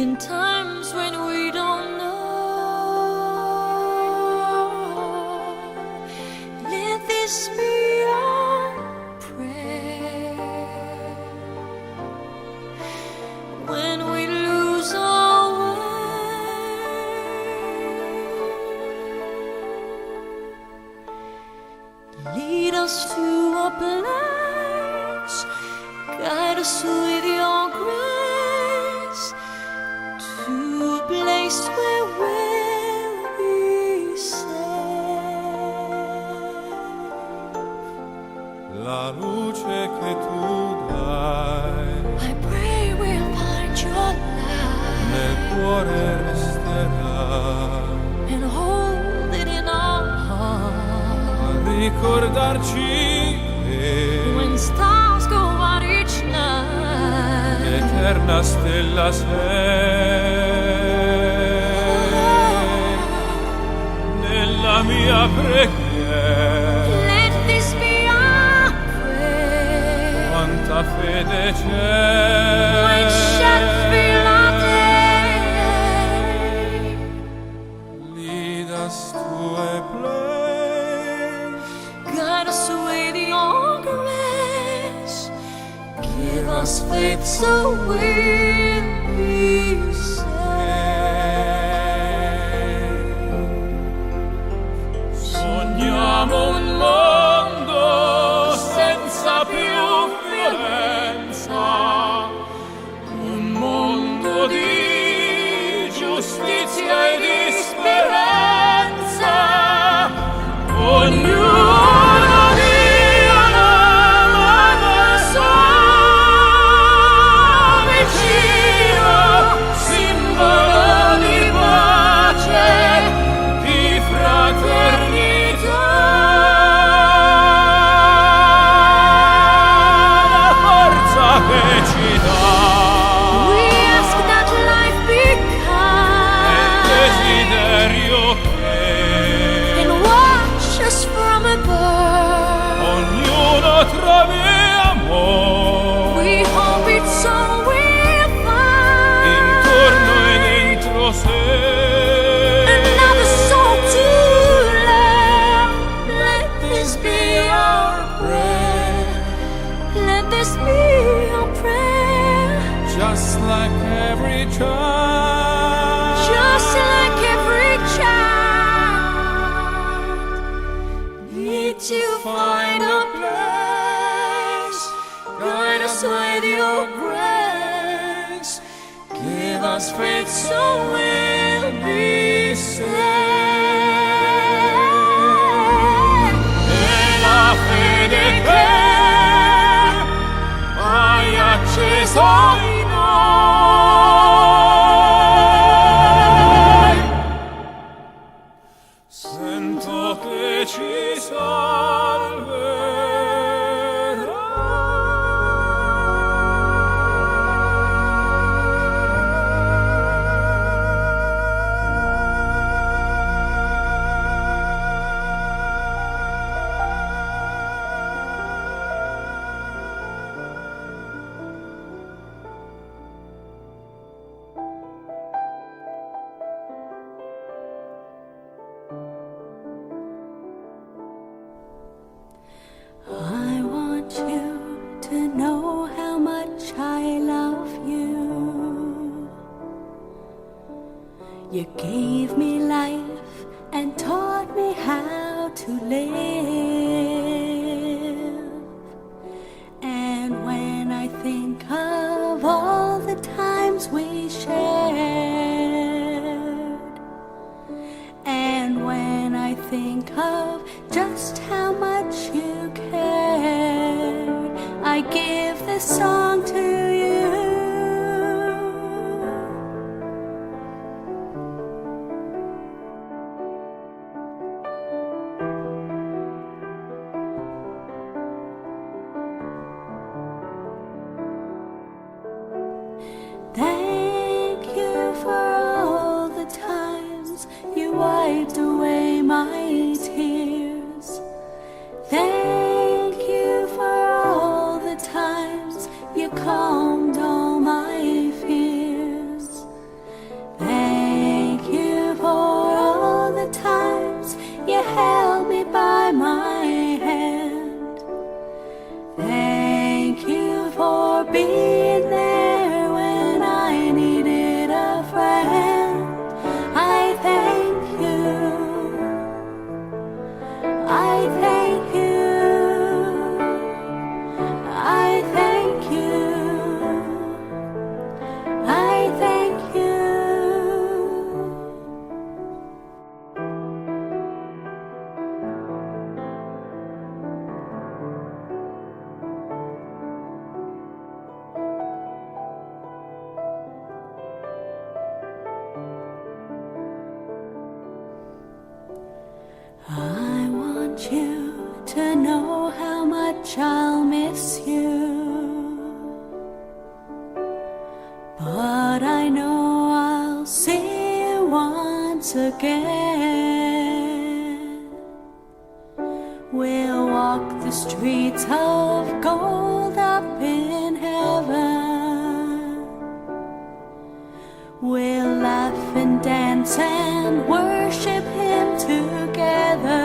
in times when we don't know. Let this be our prayer when we lose our way. Lead us to a place, guide us with your grace, to a place where we'll be safe. La luce che tu dai I pray we'll find your nel light cuore resterà, and hold it in our a heart. ricordarci che When stars go out each night, l'eterna stella sei nella mia preghiera. let this be our prayer. Quanta fede When c'è, shadows fill our day, lead us to a place, guide us with your grace. Give us faith so we'll be safe. sogniamo un mondo senza più violenza, un mondo di giustizia e di speranza. Ognuno dia una mano al suo vicino, simbolo di pace, di fraternità. La forza che ci dà We ask that life be è il kind desiderio che and watch us from above. ognuno trovi amore We hope it's all we'll find. intorno e dentro sé. Another soul to love. Let this be our prayer. Let this be our prayer. Just like every child, Just like every child, need to find a place. Guide us with your grace. Give us faith so we'll be safe. e la fede che hai acceso in noi, sento che ci I want you to know how much I love you. You gave me life and taught me how to live. And when I think of all the times we shared, and when I think of just how much you cared, I give this song to you. Thank you for all the times you wiped away my tears. Thank you for all the times you calmed all my fears. you to know how much I'll miss you, but I know I'll see you once again. We'll walk the streets of gold up in heaven. We'll laugh and dance and worship Him together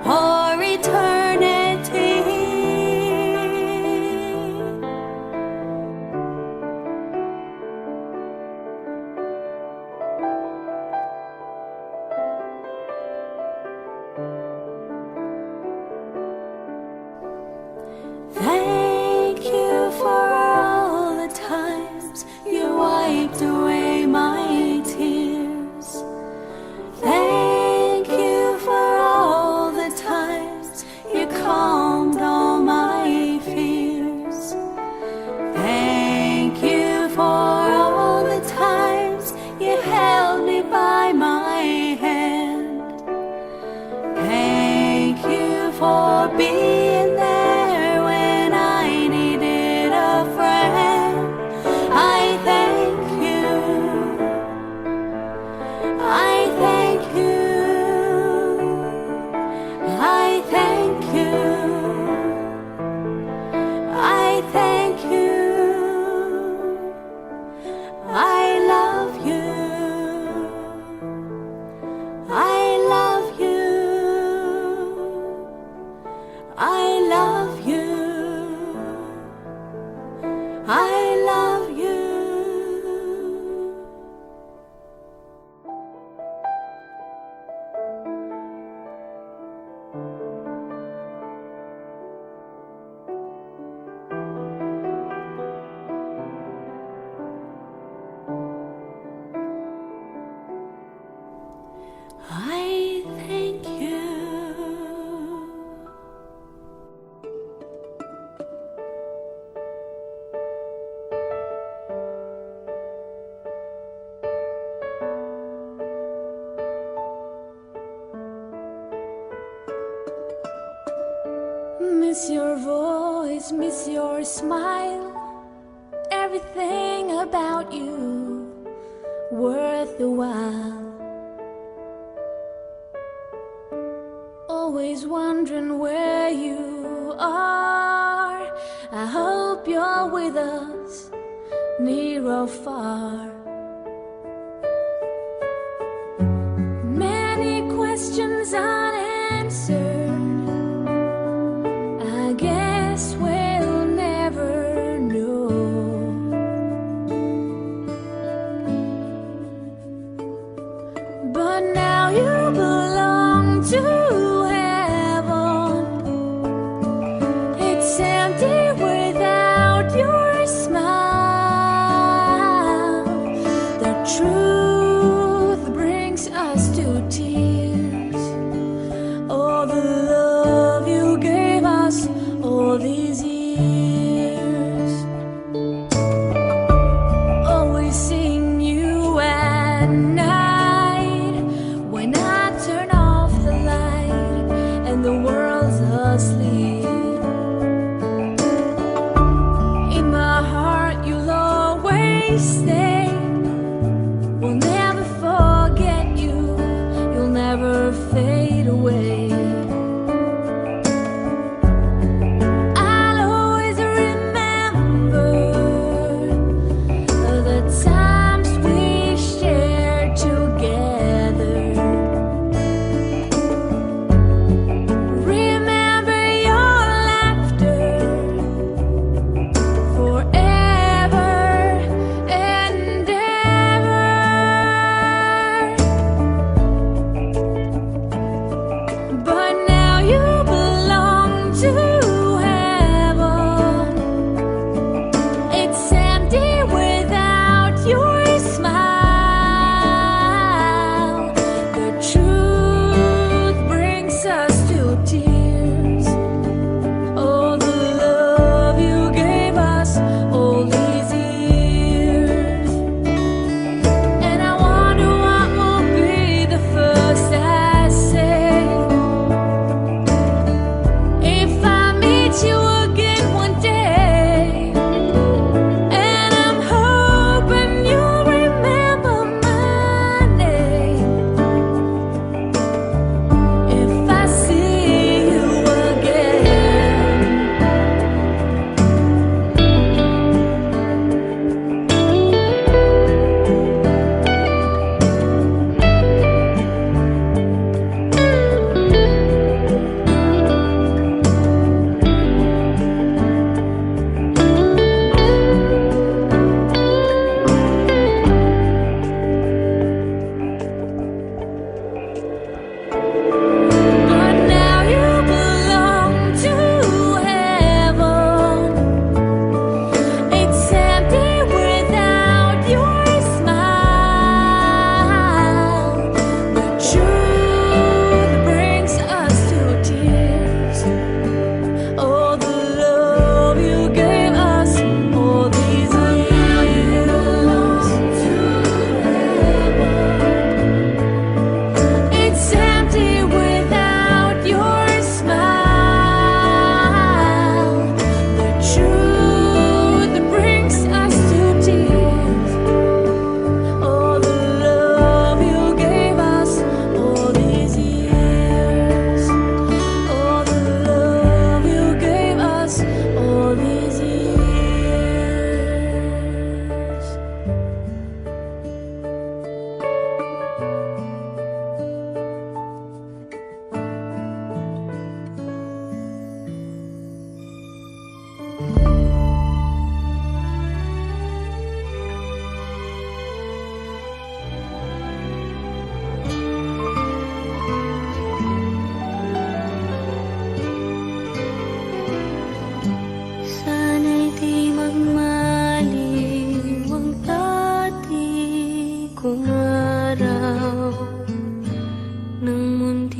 for eternity. Thank you for all the times you wiped away my tears. Thank you for all the times you calmed all my fears. Thank you for all the times you held me by my hand. Thank you for being there when I needed a friend. I thank you. I thank you. I thank you. I thank you. I love you. I love you. I love you. I love you. I thank you. Miss your voice, miss your smile, everything about you worth the while. Always wondering where you are. I hope you're with us, near or far. Many questions unanswered, I guess we'll never know. But now you belong to heaven. It's empty without your smile. The truth brings us to tears.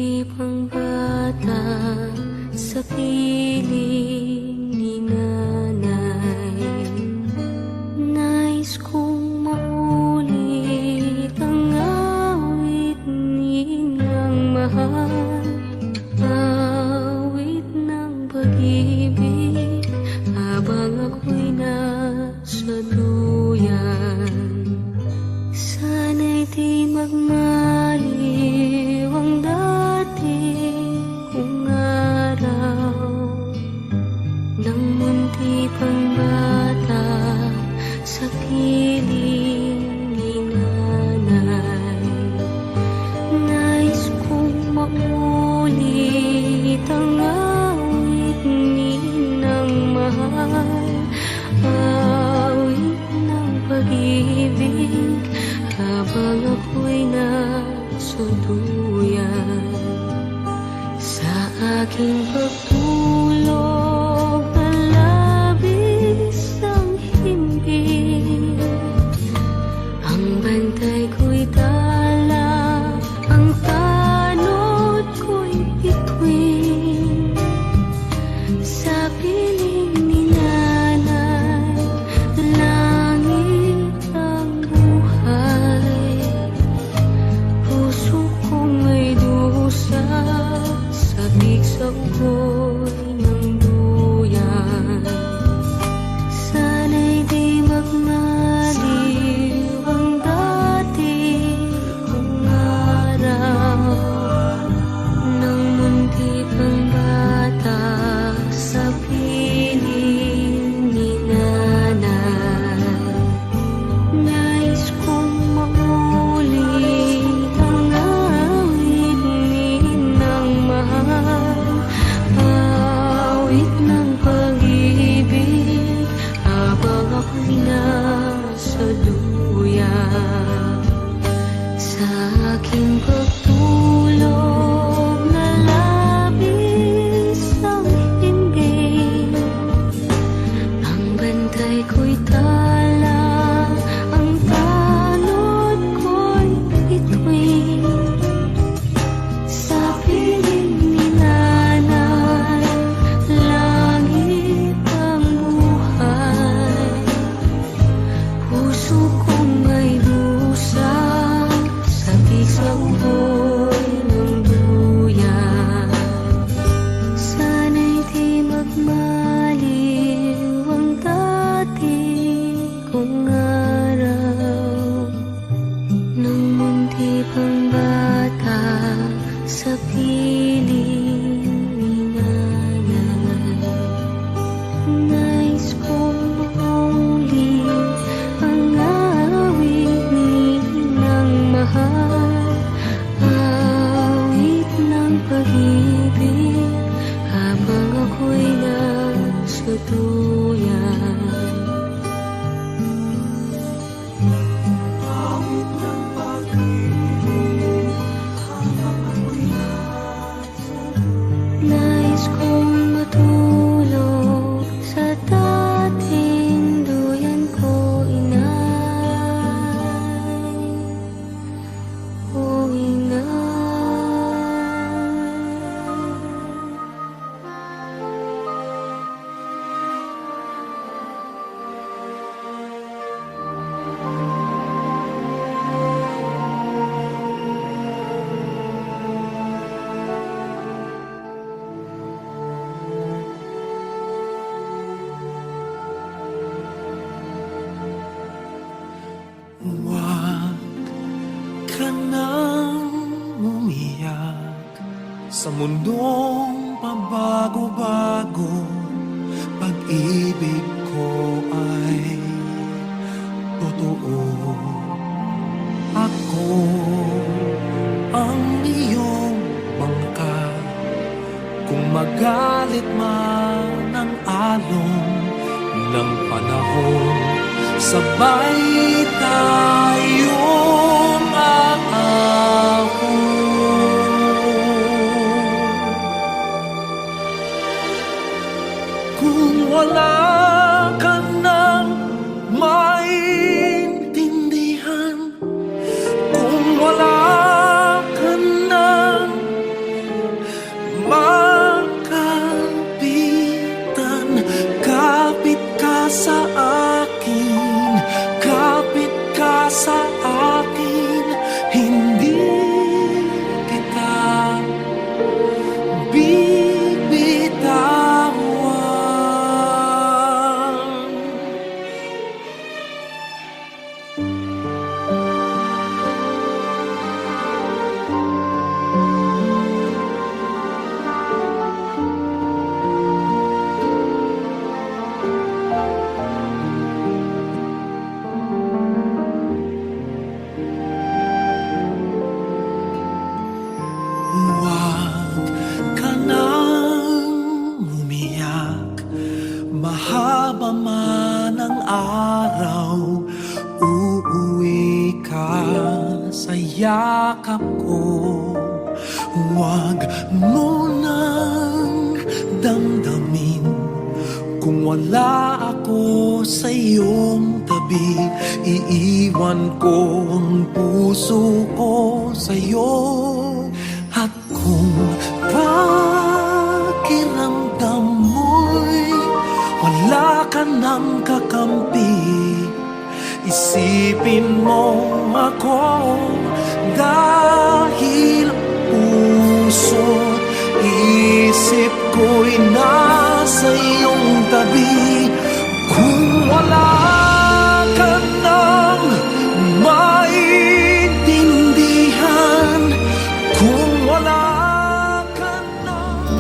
munti pang bata sa piling ni nanay. Nais kong maulit ang awit nilang mahal, awit ng pag-ibig habang ako'y nasa duyan. Sana'y di magmaliw ang dati kong araw, nang munti pang bata sa piling ni nanay. Nais kong maulit ang awit ninang mahal, awit ng pag-ibig habang ako'y nasa duyan. Sa aking pagtulog na labis ang himbing, ang bantay ko'y tala, ang tanod ko'y bituin. Sa piling ni nanay, langit ang buhay. Puso kong may dusa, sabik sa ugoy ng duyan. Sana'y di magmaliw ang dati kong araw, nang munti pang bata sa piling ni nanay. Nais kong maulit ang awit ninang mahal, awit ng pag-ibig habang ako'y nasa duyan. Sa aking pagtulog na labis ang himbing, ang bantay ko'y tala, ang tanod ko'y bituin. Sa piling ni nanay, langit ang buhay. Puso kong may dusa, sabik sa ugoy ng duyan. Sana'y di magmaliw ang dati kong araw, nang munti pang bata sa piling ni nanay. Nais kong maulit ang awit ninang mahal, awit ng pag-ibig habang ako'y nasa duyan. Nais kong matulog sa dating duyan ko, inay, o inay. Huwag ka nang umiyak sa mundong pabago-bago. Pag-ibig ko ay totoo. Ako ang iyong bangka. Kung magalit man ang alon ng panahon, sabay tayong aahon. Kung wala ka nang maintindihan, kung wala ka nang Huwag ka nang umiyak, mahaba man ang araw, uuwi ka sa yakap ko. Huwag mo nang damdamin kung wala ako sa iyong tabi. Iiwan ko ang puso ko sa iyo. At kung pakiramdam mo'y wala ka nang kakampi, isipin mo ako, dahil puso't isip ko'y nasa iyong tabi. Kung wala ka nang maintindihan, kung wala ka nang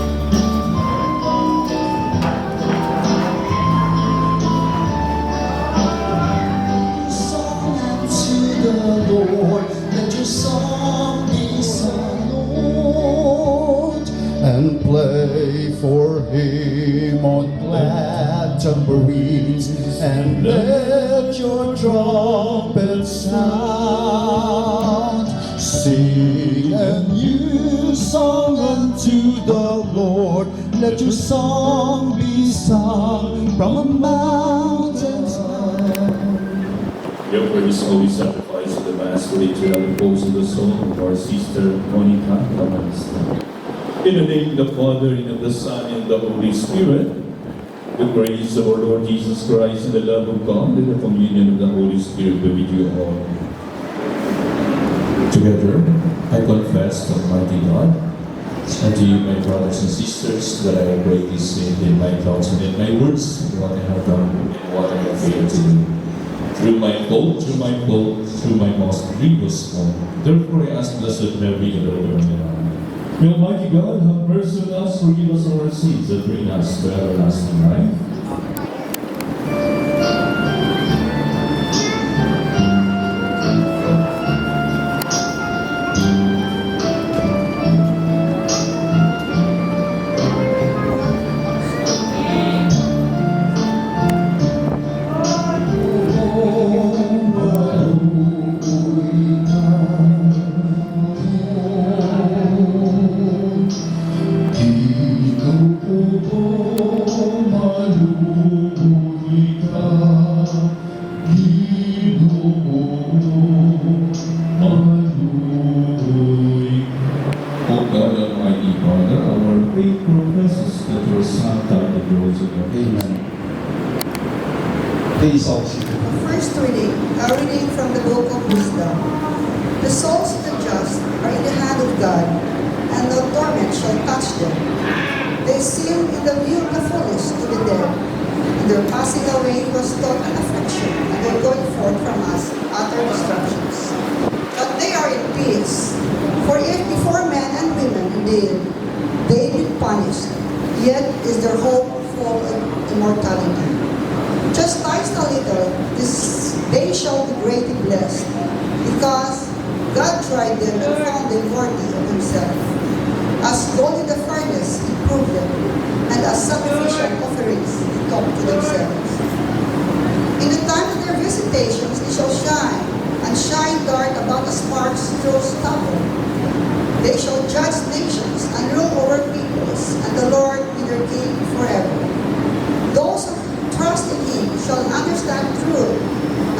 song unto the Lord, let your song be sung, Lord, and play for him on glad tambourines, and let your trumpets sound. Sing a new song unto the Lord, let your song be sung from a mountain's high. Your praise always sacrifice of the Mass for the eternal repose of the soul of our sister Monica Camarista. In the name of the Father, and of the Son, and of the Holy Spirit, the grace of our Lord Jesus Christ, and the love of God, and the communion of the Holy Spirit be with you all. Together, I confess to Almighty God, and to you, my brothers and sisters, that I have greatly sinned in my thoughts and in my words, in what I have done and what I have failed to do. Through my fault, through my most grievous fault. Therefore I ask Blessed Mary, the Mother of God, may Almighty God have mercy on us, forgive us our sins, and bring us to everlasting life. O God, Almighty Father, our faith professes that your Son died and rose again. Amen. Please all sit. First reading, a reading from the Book of Wisdom. The souls of the just are in the hand of God, and no torment shall touch them. They seem in the view of the foolish to be dead, and their passing away was thought an affliction, and their going forth from us utter destructions. But they are in peace, for if before men and women indeed they be punished, yet is their hope full of immortality. Chastised a little, they shall be greatly blessed, because God tried them and found them worthy of himself. As gold in the furnace, he proved them, and as sacrificial offerings, he talked to themselves. In the time of their visitations, they shall shine, and shine dark about the sparks through stubble. They shall judge nations and rule over peoples, and the Lord be their king forever. Those who trust in him shall understand truth,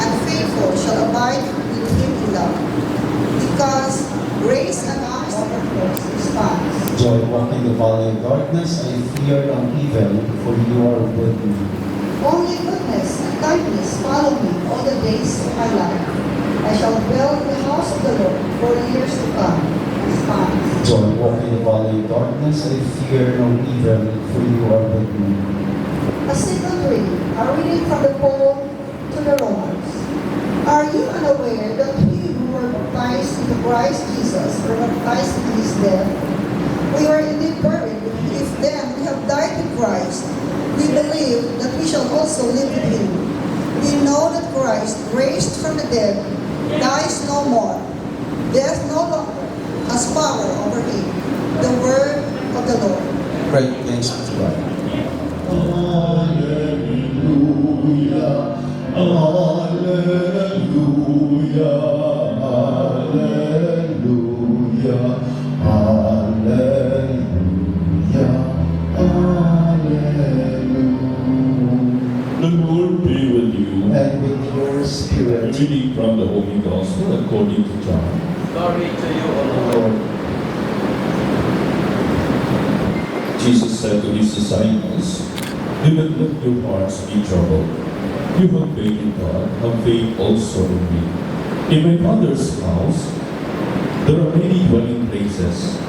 and faithful shall abide with him in love. Because grace and honesty overflows his paths. Though I walk in the valley of darkness, I fear no evil, for you are with me. Only goodness and kindness follow me all the days of my life. I shall dwell in the house of the Lord for years to come. His paths. Though I walk in the valley of darkness, I fear no evil, for you are with me. A second reading, a reading from the Paul to the Romans. Are you unaware that we who were baptized into Christ Jesus were baptized into his death? We were indeed buried. If then we have died with Christ, we believe that we shall also live with him. We know that Christ, raised from the dead, dies no more. Death no longer has has power over him. The word of the Lord. Pray thanks be to God. Hallelujah, hallelujah, hallelujah, hallelujah, hallelujah. The Lord be with you. And with your spirit. Reading from the Holy Gospel according to John. Glory to you, O Lord. Lord, Jesus said to his disciples, "Do not let your hearts be troubled. You have faith in God, have faith also in me. In my Father's house, there are many dwelling places.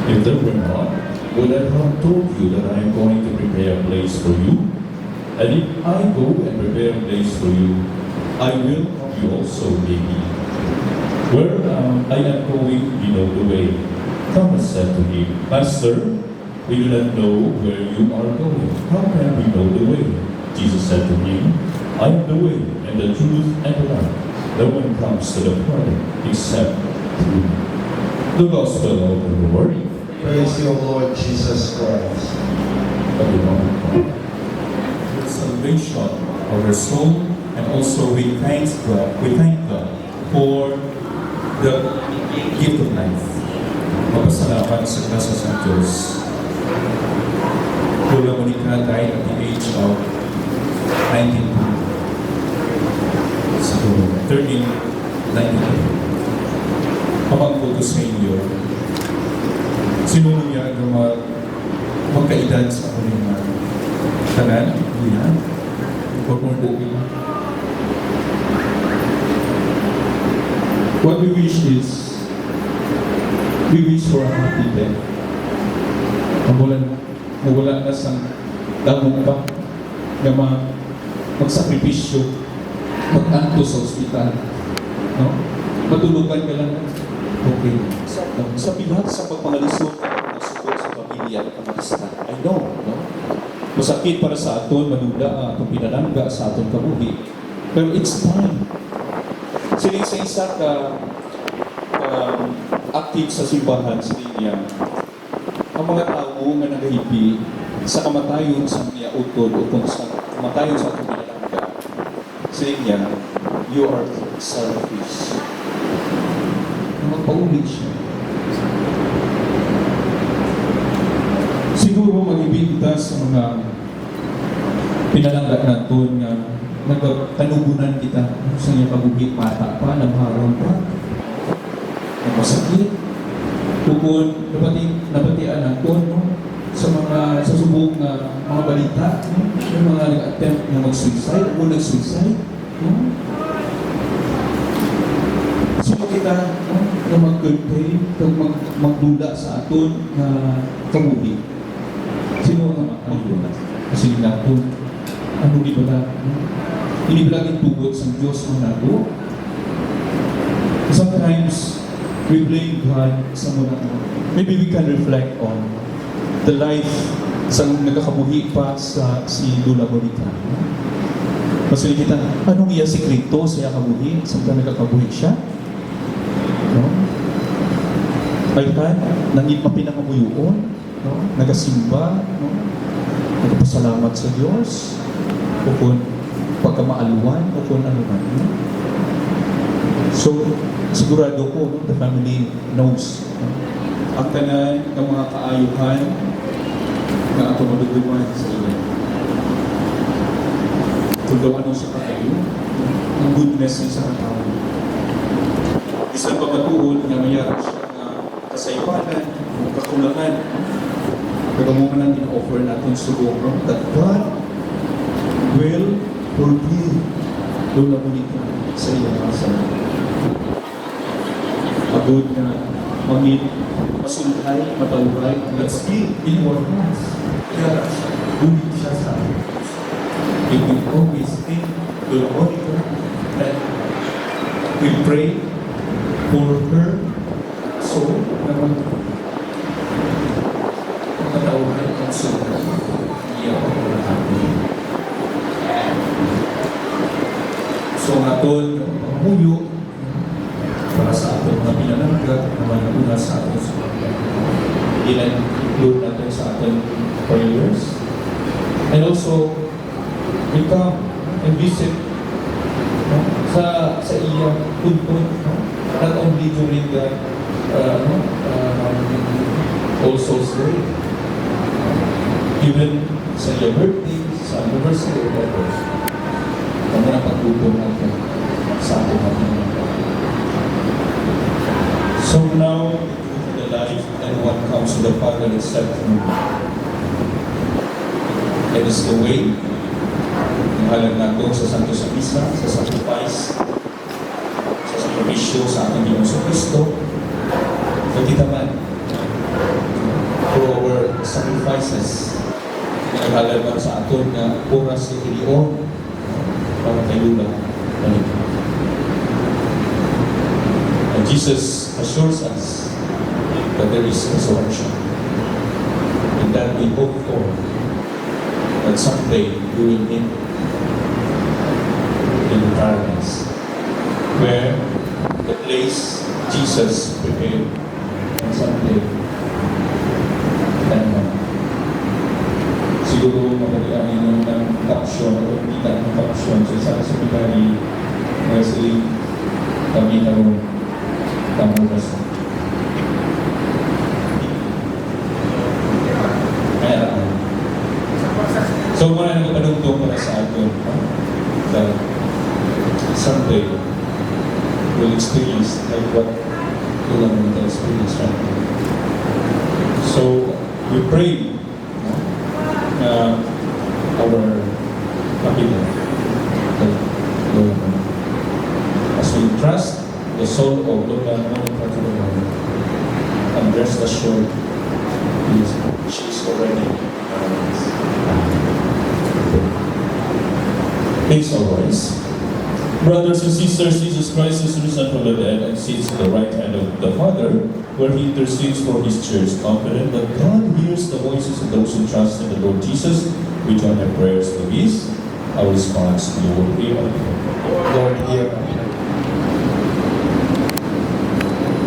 If there were not, would I have told you that I am going to prepare a place for you? And if I go and prepare a place for you, I will come you also may be. Where I am going, you know the way." Thomas said to him, "Master, we do not know where you are going. How can we know the way?" Jesus said to him, "I am the way, and the truth, and the life. No one comes to the Father except through me." The Gospel of the Lord. praise you, Lord Jesus Christ. The salvation of our soul, and also we thank God for the gift of life. Mapasalamat sa grasya sa Diyos. Lola Monica died at the age of 19. So, 19. Pamangko ko sa inyo, sinunod niya na magkaedad sa kuning tanan, yan, what we wish is, we wish for a happy death. Mawala na sa damong pa na magsakripisyo, mag-anto sa ospital. No? Matulugan ka lang. Okay. Sa bilang sa pagpangalisod ng sugot sa pamilya at kamalista. I know, no? Masakit para sa aton, manula atong pinalangga sa aton kabuhi. Pero it's time. Siling sa isa ka active sa simbahan sa niya, ang mga tao nga nagahibi sa kamatayon sa mga utod o kung sa kamatayon sa atong pinalangga, sa niya, you are selfish. Magpaulit siya. Siguro mag-ibig kita sa mga pinalangga natin nga nagtanubunan kita sa niya kabuhi, mata pa, nabharong pa, masakit. Kung nabatian natin, no? Sa mga subong mga balita, no? Yung mga nag-attempt na mag-suicide o nag-suicide, no? Sino kita, no? Na mag-campaign, magdula sa aton na kabuhi? Sino ang magdula? Kasi natin, ano di ba na? Hindi ba laging tugot sa Diyos ang nato? Sometimes, we blame God sa muna. Maybe we can reflect on the life sa nagkakabuhi pa sa si Lola Monica. Masuli kita, anong iya sikreto sa iya kabuhi? Sa nagkakabuhi siya? No? Ayun, nangit mapinangamuyoon, no? Nagasimba, no? Nagpasalamat sa Diyos, o kung pagkamaaluan, o kung ano man. No? So, sigurado ko, no, the family knows. No? Ang tanan ng mga kaayuhan na ato maduduman sa iyo. Kung daw ano sa kaayo, ang goodness niya sa katao. Isang pagkatuon na mayroon siya na kasaypanan, kakulangan. Pero mo man ang in-offer natin siguro that God will forgive Lola Monica sa iyong kasalanan. Agod na mangit, masulhay, matawhay, but still in our hands. Kaya ulit siya sa akin. If we always think to the Monica that we pray for her soul na matawhay ang sulhay. Iyak ako na happy. So nga to, ang huyo, para sa ating mga pinananggat na mga una sa in-include natin sa ating prayers. And also, we come and visit sa iya punto, not only during the All Souls Day, even sa iya birthday, sa anniversary, or whatever, kami na pagtutong natin sa ating mga. So now, the life and what comes to the Father except through me. It is the way, yung halag nato sa Santo sa Misa, sa sacrifice, sa sakripisyo sa ating Panginoon sa Kristo. So kita man, through our sacrifices, naghalag man sa aton na oras sa Pilion para kayo lang. And Jesus assures us that there is resurrection, and that we hope for, that someday we will meet in paradise, where the place Jesus prepared, and someday, siguro mapagkakain nyo ng kapsyon o kita ng kapsyon sa isang seminary Wesley kami karong kamunas. So muna na nagpadugtong para sa atin that someday we'll experience like what Kulang experience right now. So we pray our capital, Lord, as we trust the soul of Lola Monica to the Lord, and rest assured, she is already ours. Please all rise. Brothers and sisters, Jesus Christ is risen from the dead and sits at the right hand of the Father, where He intercedes for His church, confident that God hears the voices of those who trust in the Lord Jesus. We join our prayers to this. Our response to Lord, hear our prayer. Lord, hear our prayer.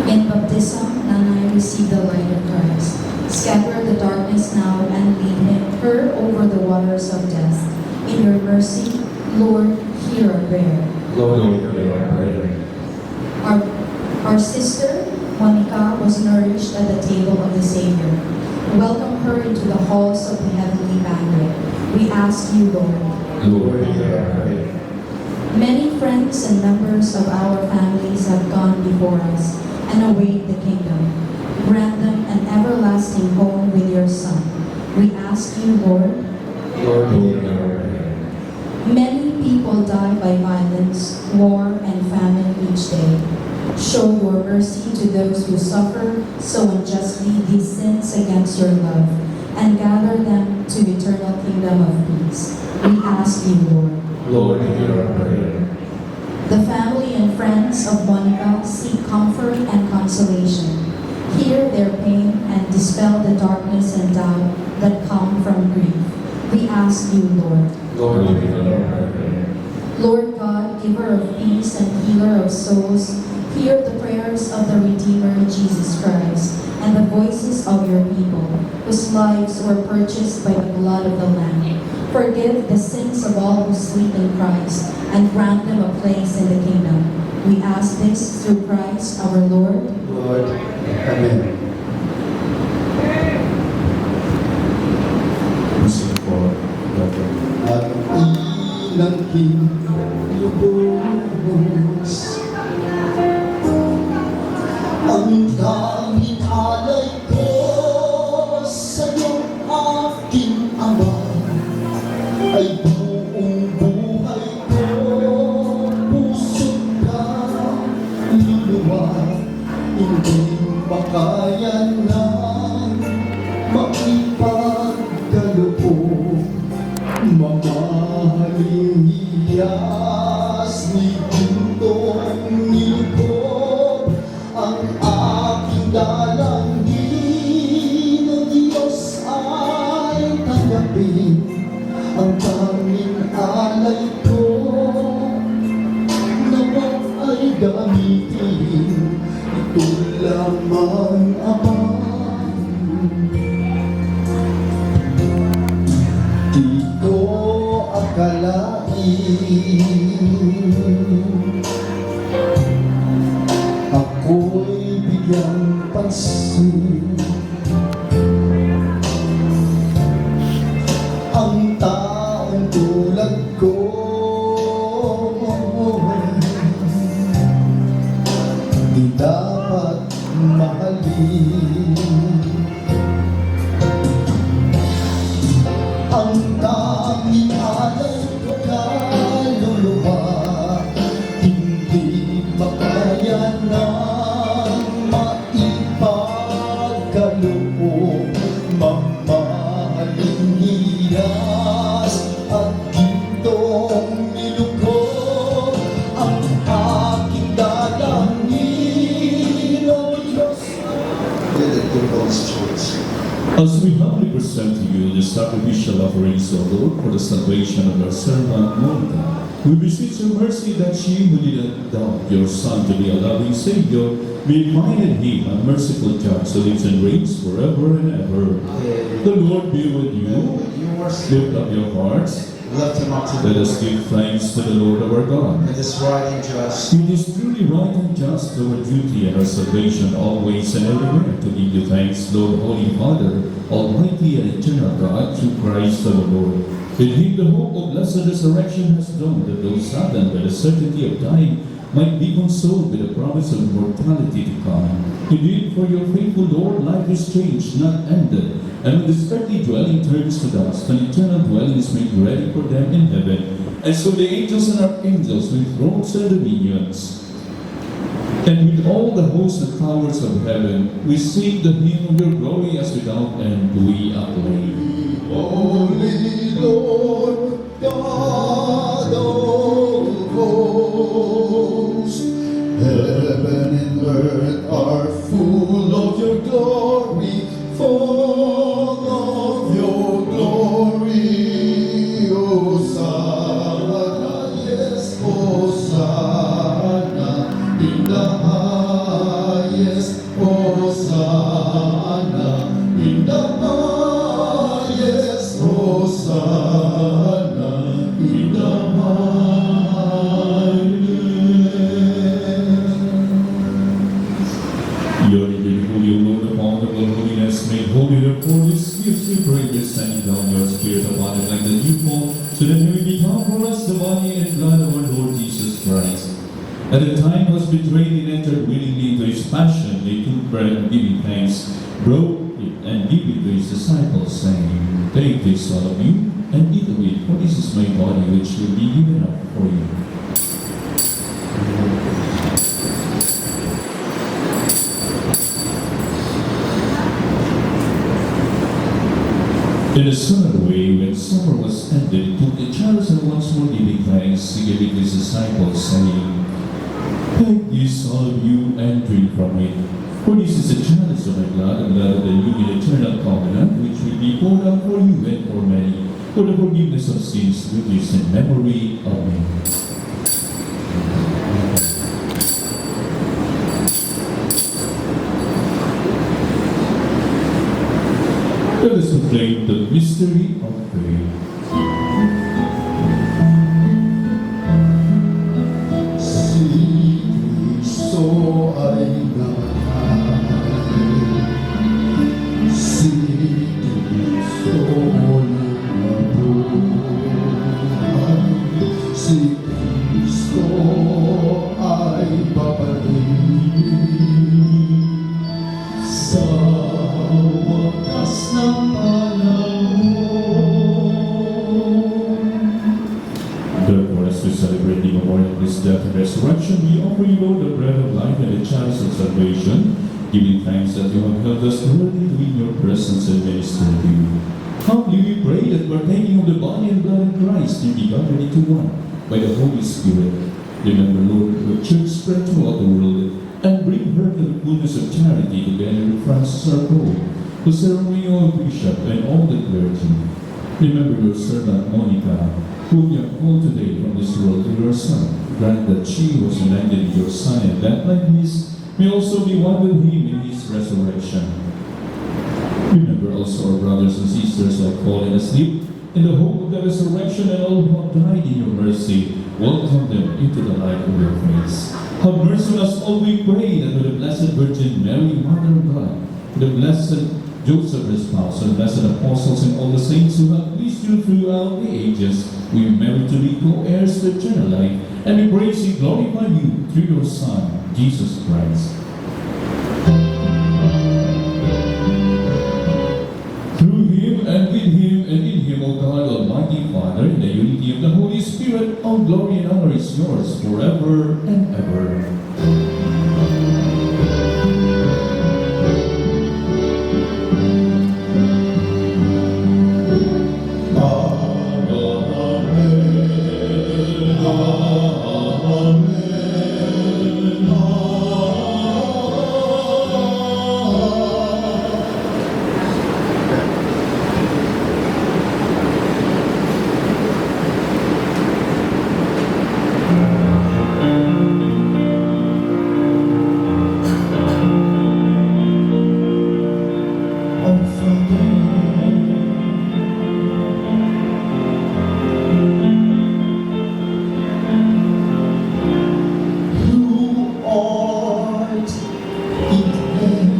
In baptism, Nanay received the light of Christ. Scatter the darkness now and lead her over the waters of death. In your mercy, Lord, hear our prayer. Lord, hear our prayer. Our sister, Monica, was nourished at the table of the Savior. Welcome her into the halls of the heavenly banquet. We ask you, Lord. Lord, hear our prayer. Many friends and members of our families have gone before us and await the kingdom. Grant them an everlasting home with your Son. We ask you, Lord. Lord, hear our prayer. Many people die by violence, war, and famine each day. Show your mercy to those who suffer so unjustly these sins against your love, and gather them to the eternal kingdom of peace. We ask you, Lord. Lord, hear our prayer. The family and friends of Monica seek comfort and consolation. Hear their pain and dispel the darkness and doubt that come from grief. We ask you, Lord. Lord, hear our prayer. Lord God, giver of peace and healer of souls, hear the prayers of the Redeemer, Jesus Christ, and the voices of your people, whose lives were purchased by the blood of the Lamb. Forgive the sins of all who sleep in Christ, and grant them a place in the kingdom. We ask this through Christ our Lord. Lord, amen. Sing for Brother. At ilangkin lubos ang daming alay ko sa iyong aking Ama, ay buong buhay ko, puso ka, luluwa, hindi makaya na makipagkaloob, mamahalin niya. Lord's Church. As we humbly present to you the sacrificial offerings, O Lord, for the salvation of our servant Monica, we beseech your mercy that she who did adopt your Son to be a loving Savior, be minded him a merciful judge who lives and reigns forever and ever. The Lord be with you. Lift up your hearts. Lift him up to Let us give thanks to the Lord our God. It is right and just. It is truly right and just, our duty and our salvation, always and everywhere, to give you thanks, Lord, Holy Father, Almighty and eternal God, through Christ our Lord. In him the hope of blessed resurrection has dawned, that those saddened by the certainty of dying might be consoled with the promise of immortality to come. Indeed, for your faithful Lord, life is changed, not ended, and when this earthly dwelling turns to dust, an eternal dwelling is made ready for them in heaven. And so the angels and archangels with thrones and dominions, and with all the hosts and powers of heaven, we sing the hymn of your glory as without end we acclaim. Holy Lord, God of hosts, heaven and earth are full of your glory, full of your glory. Hosanna, yes, Hosanna, in the highest, Hosanna, in the highest, Hosanna, in the highest. You are indeed holy, O Lord, upon the holiness made holy, therefore this gift we pray, you're sending down your Spirit upon it like the newborn, so that may become for us the body and blood of our Lord Jesus Christ. At the time he was betrayed, he entered willingly into his passion. They took bread and giving thanks, broke it and gave it to his disciples, saying, Take this, all of you, and eat of it, for this is my body which will be given up for you. In a similar way, when supper was ended, he took the chalice and once more giving thanks, he gave it to his disciples, saying, Take this, all of you, and drink from it. For this is the chalice of my blood, the blood of the new and eternal covenant, which will be poured out for you and for many, for the forgiveness of sins, do this in memory of me. Let us proclaim the mystery of faith. Si Kristo ay namatay, si Kristo nabuhay, si Kristo ay babalik sa wakas ng Therefore, as we celebrate the memorial of his death and resurrection, we offer you, Lord, the bread of life and the chalice of salvation, giving thanks that you have helped us worthy to be in your presence and minister to you. Humbly we pray that partaking of the body and blood of Christ may be gathered into one by the Holy Spirit. Remember, Lord, your church spread throughout the world, and bring her to the fullness of charity together with Francis our Pope, the ceremonial bishop, and all the clergy. Remember your servant Monica, whom you have called today from this world to your Son. Grant that she was united with your Son, and that like his may also be one with him in his resurrection. Remember also our brothers and sisters who have fallen asleep in the hope of the resurrection, and all who have died in your mercy. Welcome them into the light of your face. Have mercy on us all, we pray, that with the Blessed Virgin Mary, Mother of God, with the Blessed Joseph, his spouse, and blessed apostles, and all the saints who have pleased you throughout the ages, we merit to be co-heirs to eternal life, and we praise and glorify you through your Son, Jesus Christ. Through him, and with him, and in him, O God, Almighty Father, in the unity of the Holy Spirit, all glory and honor is yours forever and ever. Who art in heaven,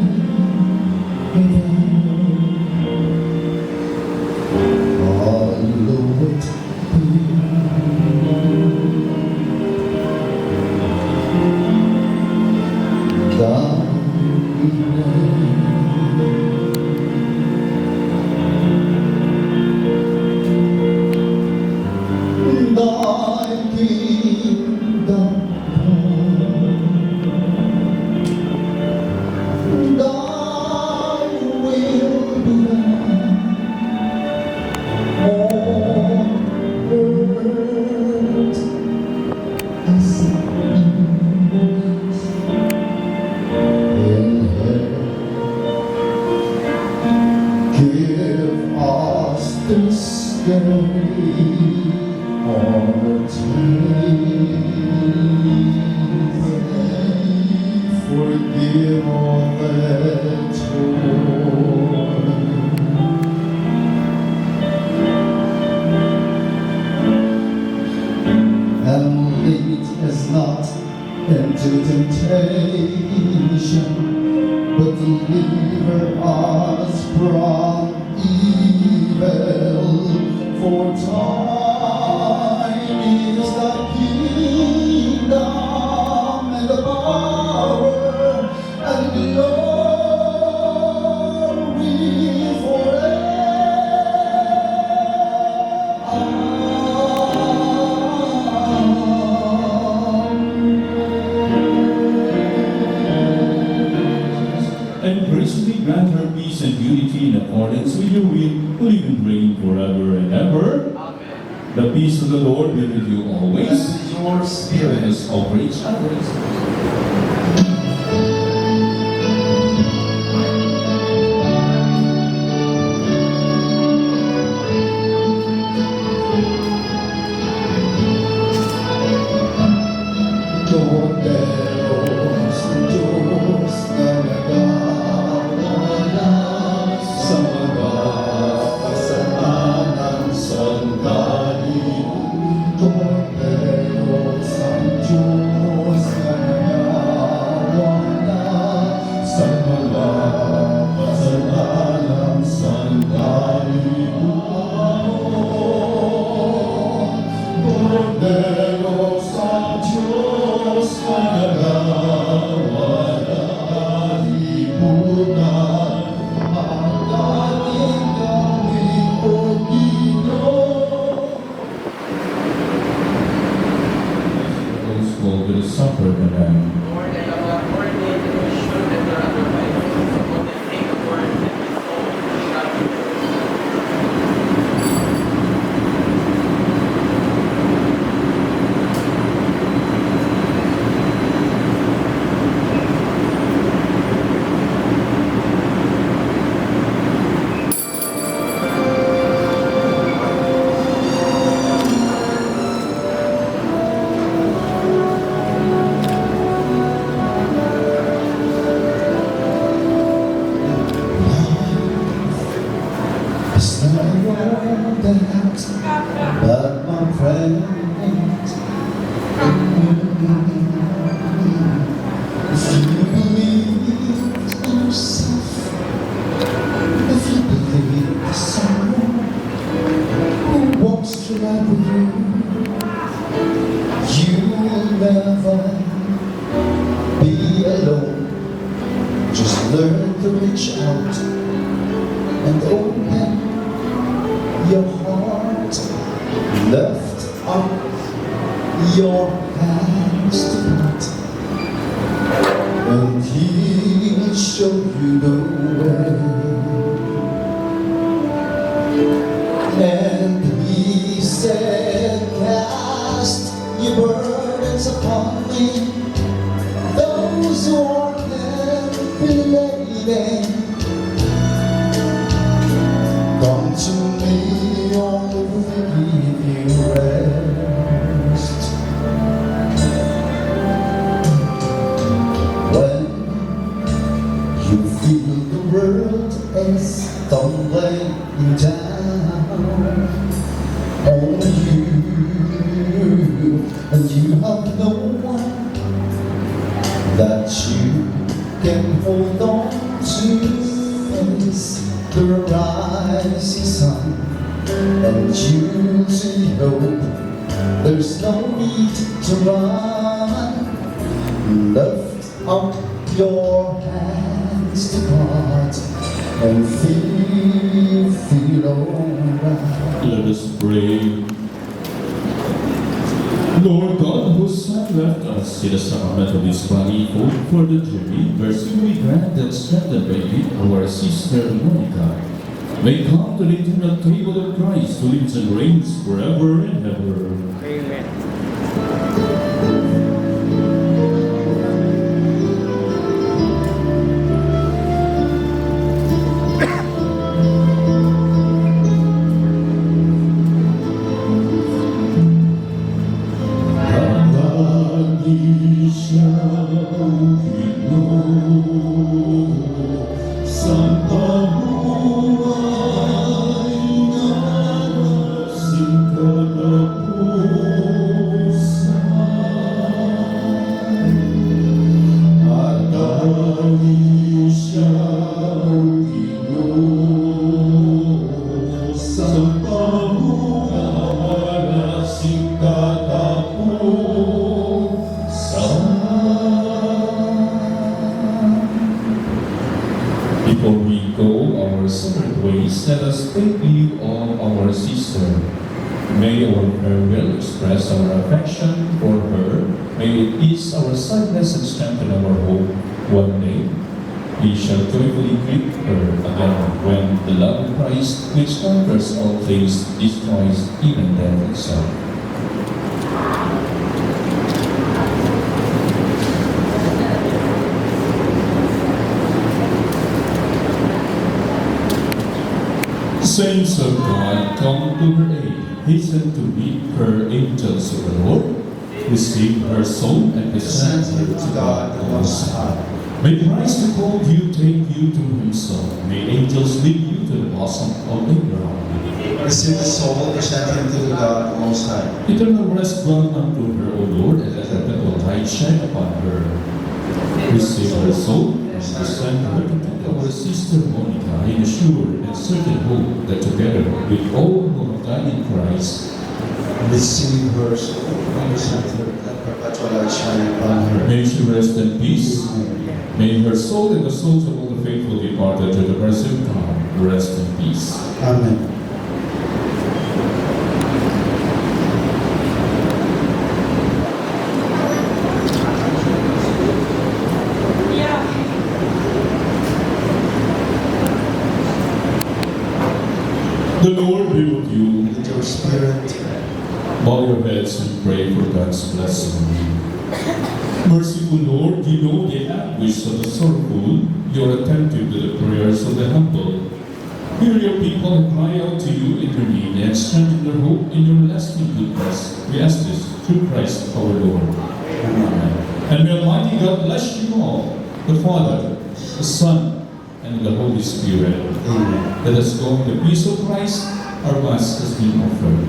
hallowed be thy name. Thy kingdom come, thy will be done on earth as it is in heaven. Give us this day our daily. Forgive all that and lead us not into temptation, but deliver us from evil. For thine is the kingdom and the power and the glory forever. And graciously grant her peace and unity in accordance with your will, who live and reign forever and ever. Amen. The peace of the Lord be with you always. And your spirit. Let us offer each other. Corderos, Diyos na nagawala sa mga kasalanan sandali. Corderos, ang Diyos na nagawala sa mga kasalanan sandali. Corderos, ang Diyos na nagawala, lipunan ang ating gawing pagdino. Those called to the supper tonight. Lord, I am not worthy that you should enter under my roof, but I take a word and my soul shall be It's not all that, but my friend, if you believe in yourself, if you believe the someone who wants to ride with you, you'll never be alone. Just learn to reach out and open your heart, lift up your hands to God, and He'll show you the way. And He said, cast your burdens upon me, those who are heavy laden, tumbling down on you, and you have no one that you can hold on to. The rising sun and choosing hope. There's no need to run. Lift up your hands to God and feel alright. Let us pray. Lord God, whose Son left us in the sacrament of His body, hope for the journey, mercy we grant and strengthen by it our sister Monica. May come to the eternal table of Christ, who lives and reigns forever and ever. Amen. Before we go our separate ways, let us thank you all our sister. May our farewell express our affection for her. May it ease our sadness and strengthen our hope. One day, we shall joyfully greet her again when the love of Christ, which conquers all things, destroys even death itself. Saints of God, come to her aid. Hasten to meet her angels of the Lord. Receive her soul and present her to God the Most High. May Christ who called you take you to Himself. May angels lead you to the bosom of Abraham. Receive the soul, present him to God the Most High. Eternal rest grant unto her, O Lord, and let perpetual light shine upon her. Receive her soul and present her to our sister Monica in a sure and certain hope that together with all who have died in Christ, Receive her soul, and present her, let perpetual light shine upon her. may she rest in peace. May her soul and the souls of all the faithful departed to the mercy of God rest in peace. Amen. The Lord be with you. With your spirit, Bow your heads and pray for God's blessing. Merciful Lord, you know the anguish of the sorrowful. You are attentive to the prayers of the humble. Hear your people and cry out to you in their need and strengthen their hope in your lasting goodness. We ask this through Christ our Lord. Amen. And may Almighty God bless you all, the Father, the Son, and the Holy Spirit. Amen. Let us go in the peace of Christ. Our Mass has been offered.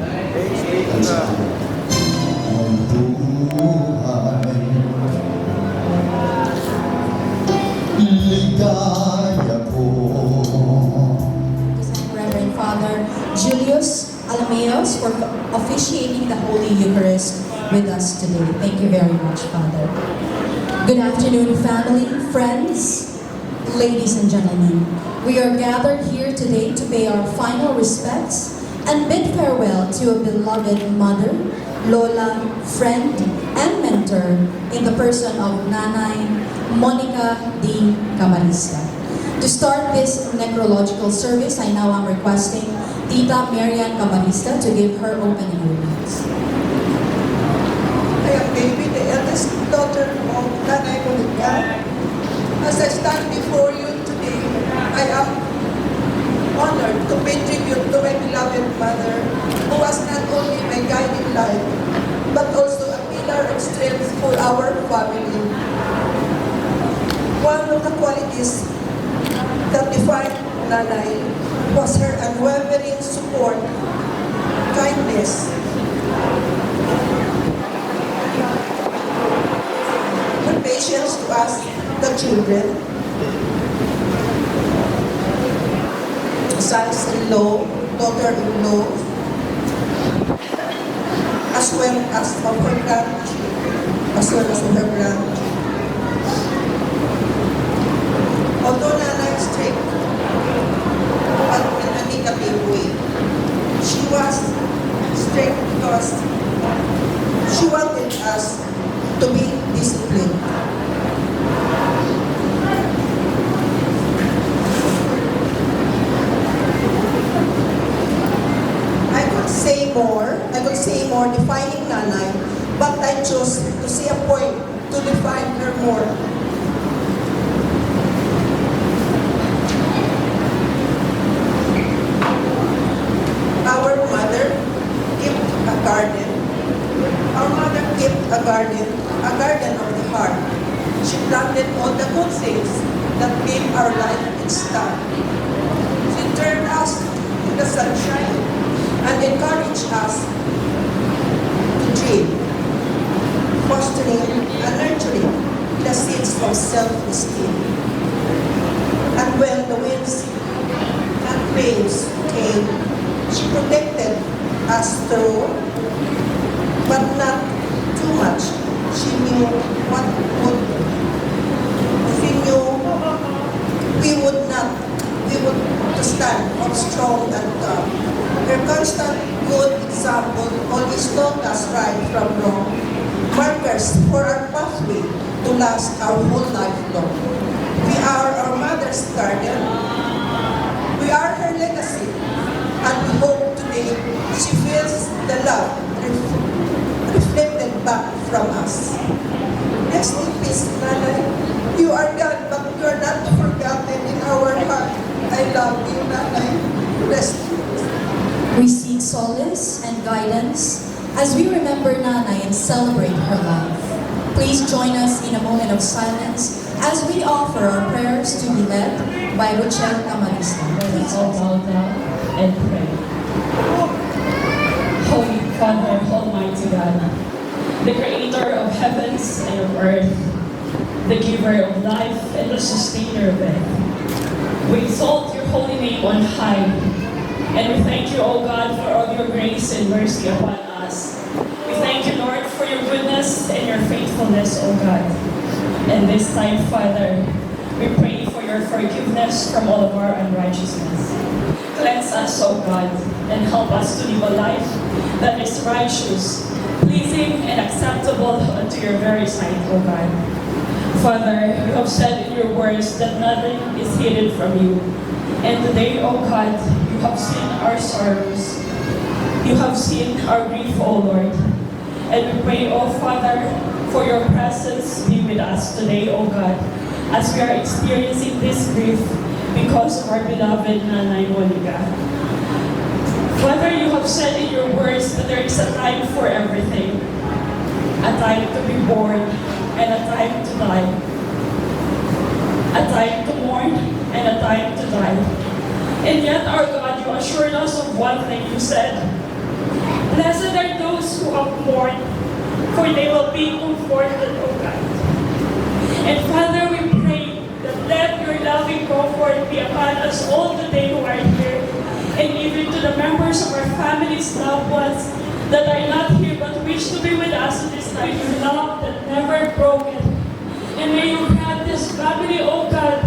Ang buhay, ligaya ko. Reverend Father Julius Alameos for officiating the Holy Eucharist with us today. Thank you very much, Father. Good afternoon, family, friends, ladies and gentlemen. We are gathered here today to pay our final respects and bid farewell to a beloved mother, lola, friend, and mentor in the person of Nanay Monica D. Camarista. To start this necrological service, I now am requesting Tita Marian Camarista to give her opening remarks. I am Baby, the eldest daughter of Nanay Monica. As I stand before you today, I am honored to pay tribute to my beloved mother, who was not only my guiding light, but also a pillar of strength for our family. One of the qualities that define Nanay was her unwavering support, kindness, her patience to us, the children, sons-in-law, daughter-in-law, as well as of her grandchildren. Although Nana is strict, but in a negative way, she was strict because she wanted us to be disciplined. I could say more defining Nanay, but I chose to say a point to define her more. Our mother kept a garden. Our mother kept a garden of the heart. She planted all the good things that gave our life its start. She turned us to the sunshine and encourage us to dream, fostering and nurturing the seeds of self-esteem. And when the winds and rains came, she protected us through, but not too much. She knew what we would to stand up strong and tough. Her constant good example always taught us right from wrong, markers for our pathway to last our whole life long. We are our mother's garden. We are her legacy, and we hope today she feels the love reflected back from us. Rest in peace, Nanay. You are God, but you are not forgotten in our heart. I love you, Nanay. Rest in peace. We seek solace and guidance as we remember Nanay and celebrate her life. Please join us in a moment of silence as we offer our prayers to be led by Rochelle Camarista. Let's all bow down and pray. Holy Father, Almighty God, the Creator of heavens and of earth, the giver of life and the sustainer of it, we exalt your holy name on high. And we thank you, O God, for all your grace and mercy upon us. We thank you, Lord, for your goodness and your faithfulness, O God. And this time, Father, we pray for your forgiveness from all of our unrighteousness. Cleanse us, O God, and help us to live a life that is righteous, pleasing, and acceptable unto your very sight, O God. Father, you have said in your words that nothing is hidden from you. And today, O God, you have seen our sorrows. You have seen our grief, O Lord. And we pray, O Father, for your presence be with us today, O God, as we are experiencing this grief because of our beloved Nanay Monica. Father, you have said in your words that there is a time for everything. A time to be born and a time to die. A time to mourn and a time to die. And yet, our God, you assured us of one thing. You said, blessed are those who have mourned, for they will be comforted, O God. And Father, we pray that let your loving comfort be upon us all today who are here, and even to the members of our families, loved ones that are not here but wish to be with us in this night. Your love that never broken. And may you grant this family, O God,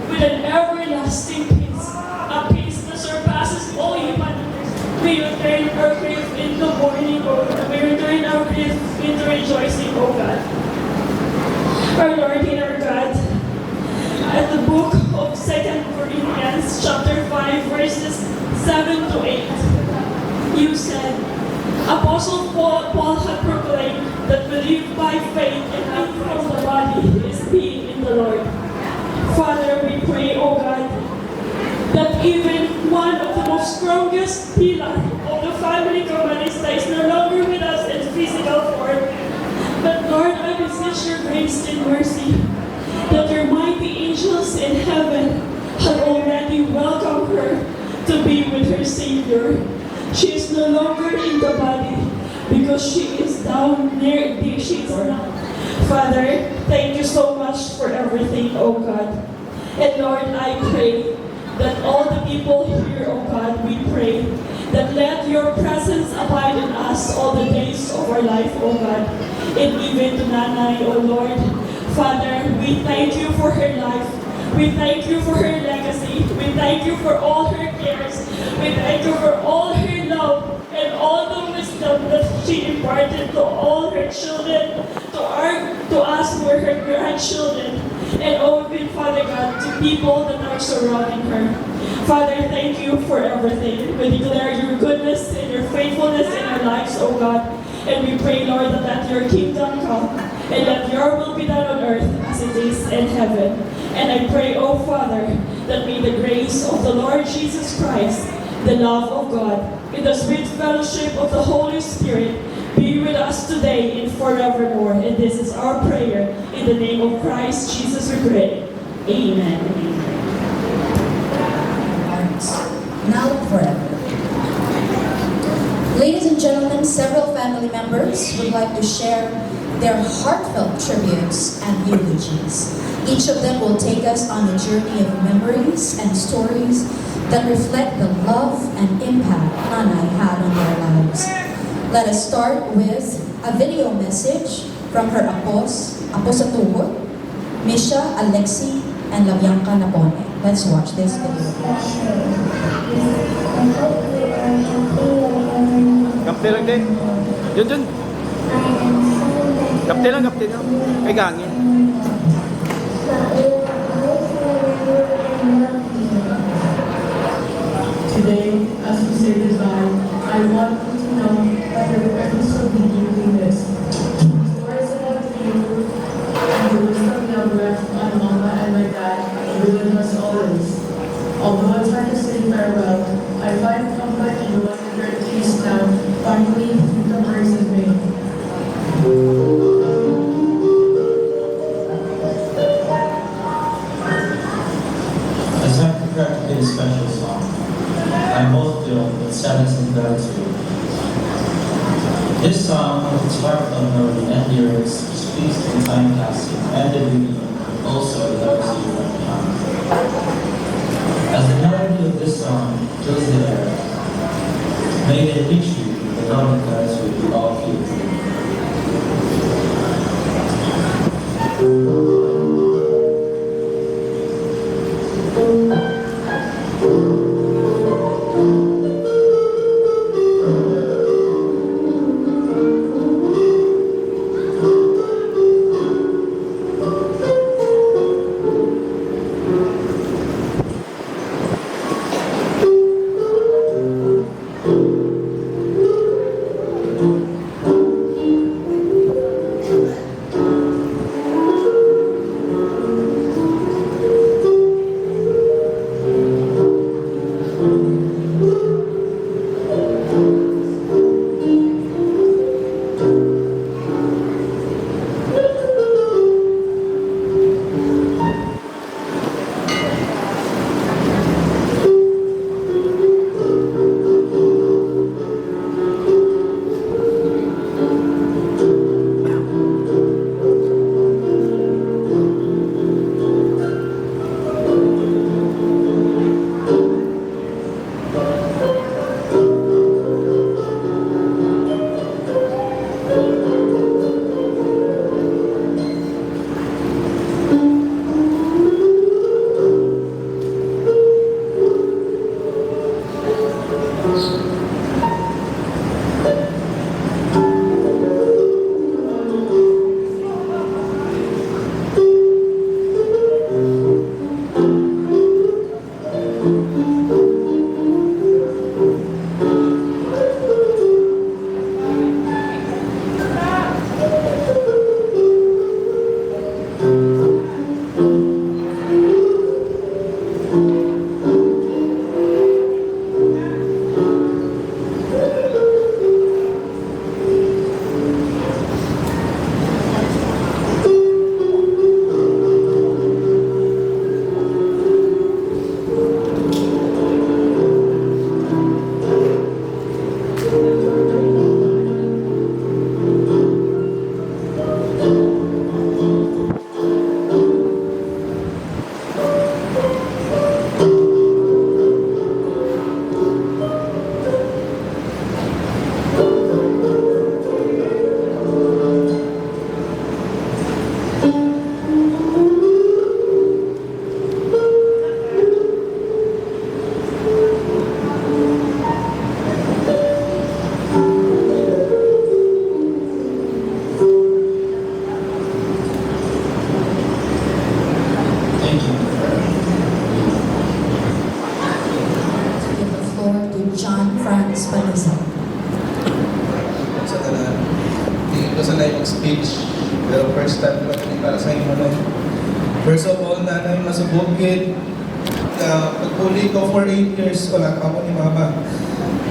with an everlasting peace, a peace that surpasses all human understanding. May you turn our grief into mourning, O God. May you turn our grief into rejoicing, O God. Our Lord and our God, at the book of 2 Corinthians chapter 5, verses 7 to 8, you said, Apostle Paul had proclaimed that we live by faith and not from the body is being in the Lord. Father, we pray, O God, that even one of the most strongest pillar of the family Camarista is no longer with us in physical form. But Lord, I beseech your grace and mercy that your mighty angels in heaven had already welcomed her to be with her Savior. She is no longer in the body because she is down near the sheets now. Father, thank you so much for everything, oh God. And Lord, I pray that all the people here, oh God, we pray that let your presence abide in us all the days of our life, oh God. And even to Nanay, oh Lord. Father, we thank you for her life. We thank you for her legacy. We thank you for all her cares. We thank you for all her love and all the wisdom that she imparted to all her children, to us who are her grandchildren, and oh, Father God, to people that are surrounding her. Father, thank you for everything. We declare your goodness and your faithfulness in our lives, oh God. And we pray, Lord, that let your kingdom come and that your will be done on earth as it is in heaven. And I pray, oh Father, that may the grace of the Lord Jesus Christ, the love of God, and the sweet fellowship of the Holy Spirit be with us today and forevermore. And this is our prayer. In the name of Christ Jesus we pray. Amen. Now and forever. Ladies and gentlemen, several family members would like to share their heartfelt tributes and eulogies. Each of them will take us on a journey of memories and stories that reflect the love and impact Nanay had on their lives. Let us start with a video message from her apos sa tuhod, Misha, Alexi, and Labianca Napone. Let's watch this video. Kapte lang din. Yun. Kapte lang. Kay gangin. Today, as we say goodbye, I want you to know that the purpose of me doing this. Stories about you and the wisdom you have left on Mama and my dad will with us always. Although it's hard to say farewell, I find comfort in knowing that you're at peace now, finally, with the words of me. As I prepare to play a special song, I'm both filled with sadness and gratitude. This song, with its heartfelt melody and lyrics, speaks to the time passing and the beauty, also the legacy you left behind. As the melody of this song fills the air, may it reach you with the love and gratitude we all feel forward to John Franz Paniza. Sa tanan. Hindi ko sanay mag-speech. Pero first time ko ito para sa inyo na. First of all, nanay, masubugin. Pagpuli ko for 8 years, wala pa ako ni mama.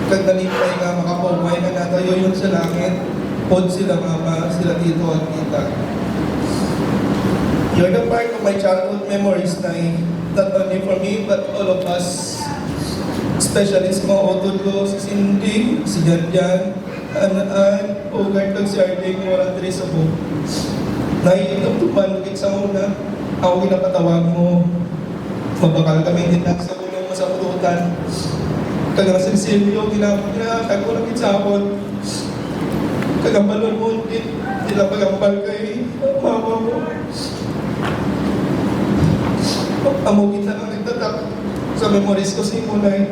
Kag nalipay nga makapumay na natayo yun sa langit. Pod sila mama, sila tito at tita. You're the part of my childhood memories na not only for me, but all of us. Especially sa mga utod ko, si Cindy, si Janjan, Anaan, Ogart, kag si Arding, walang tres ako. Naiitong tumalugit sa una, ako ginapatawag mo. Mabakal kami din lang sa unang masapututan. Kagang si Silvio, ginatag ko lang sa akon. Kagang balon mo, tila pagambal kay mama mo. Amugin na lang nagtatak sa memories ko sa imunay.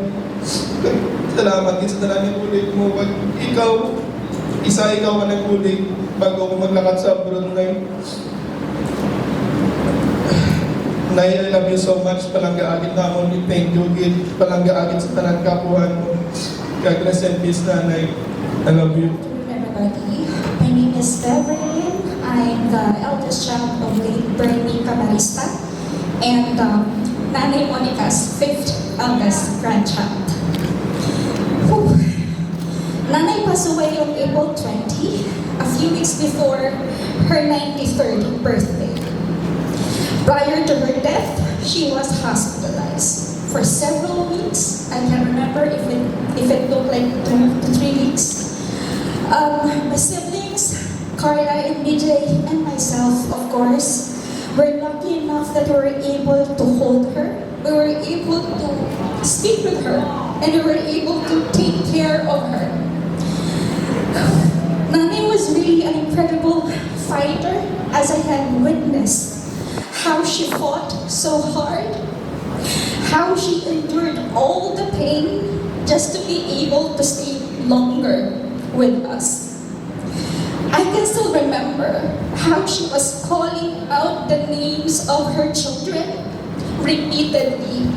Salamat din sa dalamin ulit mo. Pag ikaw ka nag-ulit bago ako maglakad sa Brunei. Nay, I love you so much. Palangga-agit na ako ni Thank you, Gil. Palangga-agit sa tanang kapuhan mo. God bless and peace, Nanay. I love you. Everybody, my name is Beverly. I'm the eldest child of late Bernie Camarista and Nanay Monica's 5th eldest grandchild. Whew. Nanay passed away on April 20, a few weeks before her 93rd birthday. Prior to her death, she was hospitalized for several weeks. I can't remember if it looked like 2 to 3 weeks. My siblings, Carla and BJ, and myself, of course, were lucky enough that we were able to hold her. We were able to speak with her, and we were able to take care of her. Nanay was really an incredible fighter, as I had witnessed how she fought so hard, how she endured all the pain just to be able to stay longer with us. I can still remember how she was calling out the names of her children repeatedly.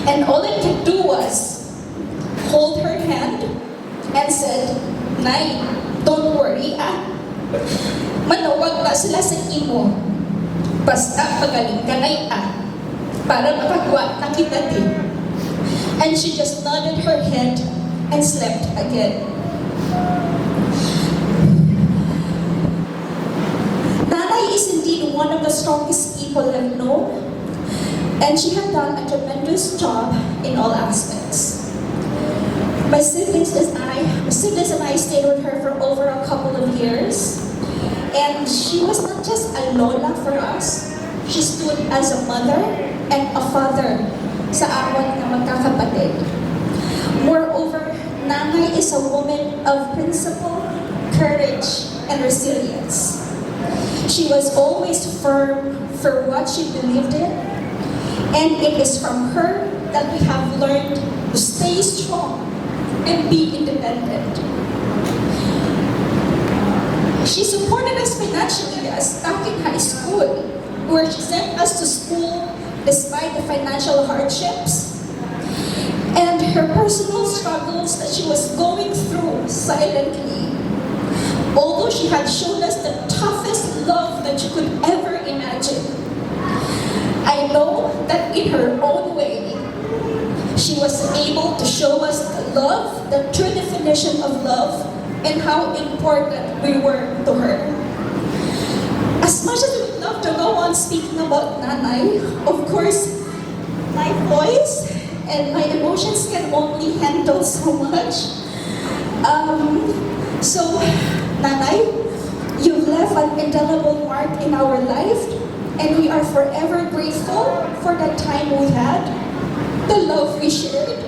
And all I could do was hold her hand and said, "Nay, don't worry manawag na sila sa imo. Basta pagaling ka nay para makagawa na kita din." And she just nodded her head and slept again. Nanay is indeed one of the strongest people I've known, and she had done a tremendous job in all aspects. My siblings and I stayed with her for over a couple of years, and she was not just a lola for us. She stood as a mother and a father sa amon na magkakapatid. Moreover, Nanay is a woman of principle, courage, and resilience. She was always firm for what she believed in, and it is from her that we have learned to stay strong and be independent. She supported us financially back in high school, where she sent us to school despite the financial hardships and her personal struggles that she was going through silently. Although she had shown us the toughest love that you could ever imagine, I know that in her own way, she was able to show us the love, the true definition of love, and how important we were to her. As much as we would love to go on speaking about Nanay, of course, my voice and my emotions can only handle so much. So, Nanay, you've left an indelible mark in our life, and we are forever grateful for the time we had, the love we shared,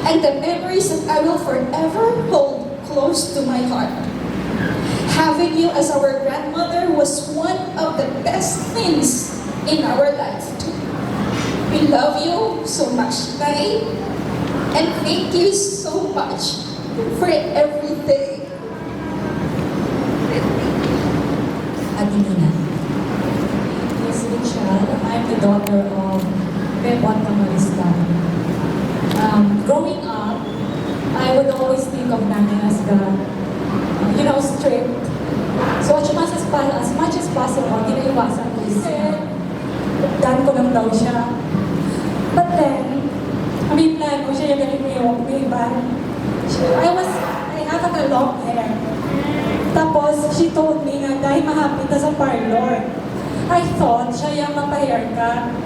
and the memories that I will forever hold close to my heart. Having you as our grandmother was one of the best things in our life. We love you so much, Nay, and thank you so much for everything. Adelina. Yes, Richard, I'm the daughter of Bebot Camarista. strict. So as much as possible, ginaiwasan ko. Dan ko lang daw siya. But then, may plan ko siya yung ganito yung iba. I have a long hair. Tapos, she told me na dahil mahapit na sa parlor. I thought siya yung mapa-haircut.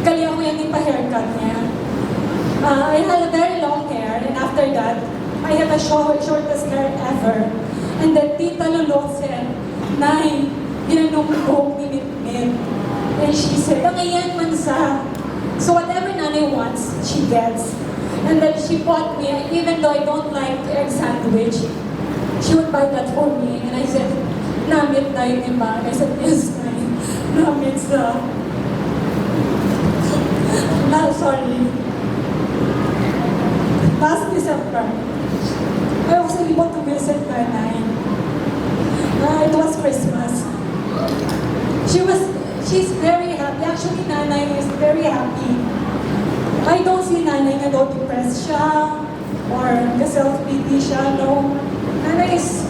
Kali ako yung ipa-haircut niya. I had a very long hair, and after that, I had the shortest hair ever. And then Tita Lolo said, Nay, ginanong buhok ni Mitmit. And she said, "Tangayan man sa." So whatever Nanay wants, she gets. And then she bought me, even though I don't like egg sandwich, she would buy that for me. And I said, "Namit na yun, diba?" And I said, "Yes, Nay. Namit sa." No, sorry. Last December, I was able to visit Nanay. It was Christmas. She's very happy. Actually, Nanay is very happy. I don't see Nanay na daw depressed siya or self-pity siya. No. Nanay is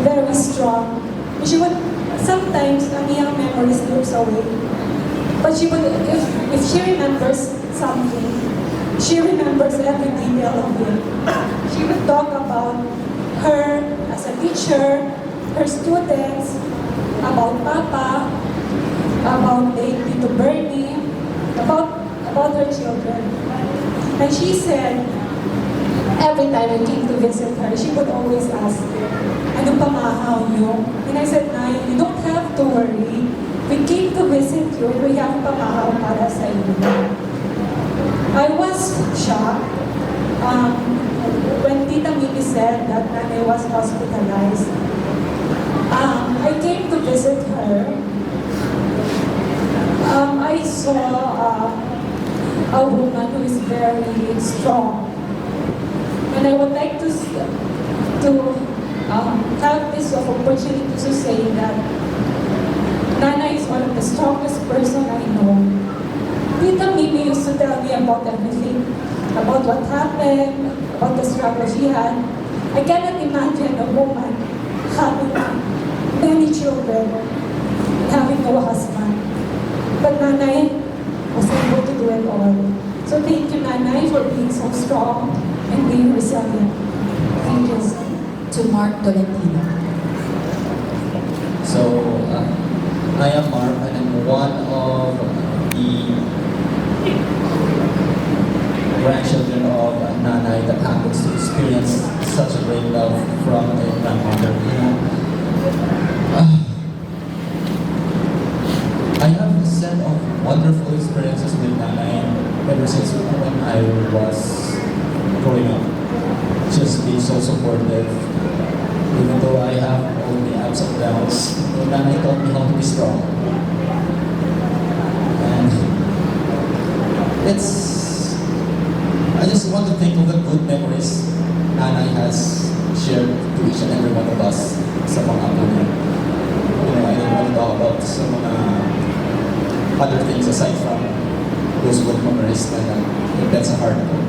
very strong. She would, sometimes, ang iyang memory slips away. But she would, if she remembers something, she remembers every detail of it. She would talk about her as a teacher, her students, about Papa, about Tito Bernie, about her children. And she said, every time I came to visit her, she would always ask, "Anong pamahaw niyo?" And I said, "Nay, you don't have to worry. We came to visit you, we have pamahaw para sa inyo." I was shocked when Tita Mimi said that Nanay was hospitalized. I came to visit her. I saw a woman who is very strong. And I would like to have this opportunity to say that Nana is one of the strongest person I know. Tita Mimi used to tell me about everything, about what happened, about the struggle she had. I cannot imagine a woman having many children and having no husband. But Nanay was able to do it all. So thank you, Nanay, for being so strong and being resilient. Thank you. To Mark Tolentino. So, I am Mark, and I'm one of the grandchildren of Nanay that happens to experience such a great love from a grandmother. I have a set of wonderful experiences with Nanay ever since when I was growing up. Just being so supportive, even though I have all the ups and downs. Nanay taught me how to be strong. And I just want to think of the good memories Nanay has shared to each and every one of us sa mga apo niya. I don't want to talk about some other things aside from those good memories na that's a hard one.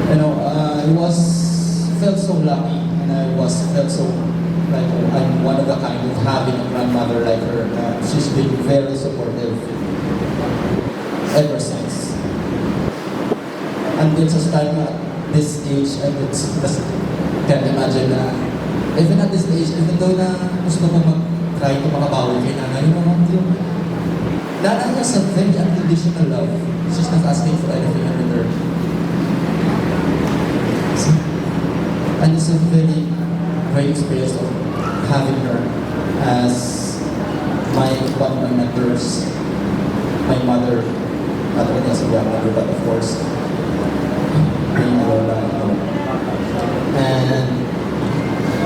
I felt so lucky, and felt so like I'm one of the kind of having a grandmother like her. She's been very supportive ever since. And it's a time at this age, and can't imagine na even at this age, even though na gusto ko try to makabawi kay Nanay, Nanay has a very unconditional love. She's not asking for anything in return. And it's a very great experience of having her as one of my mentors, my mother, not only as a grandmother, but of course, being a Lola. And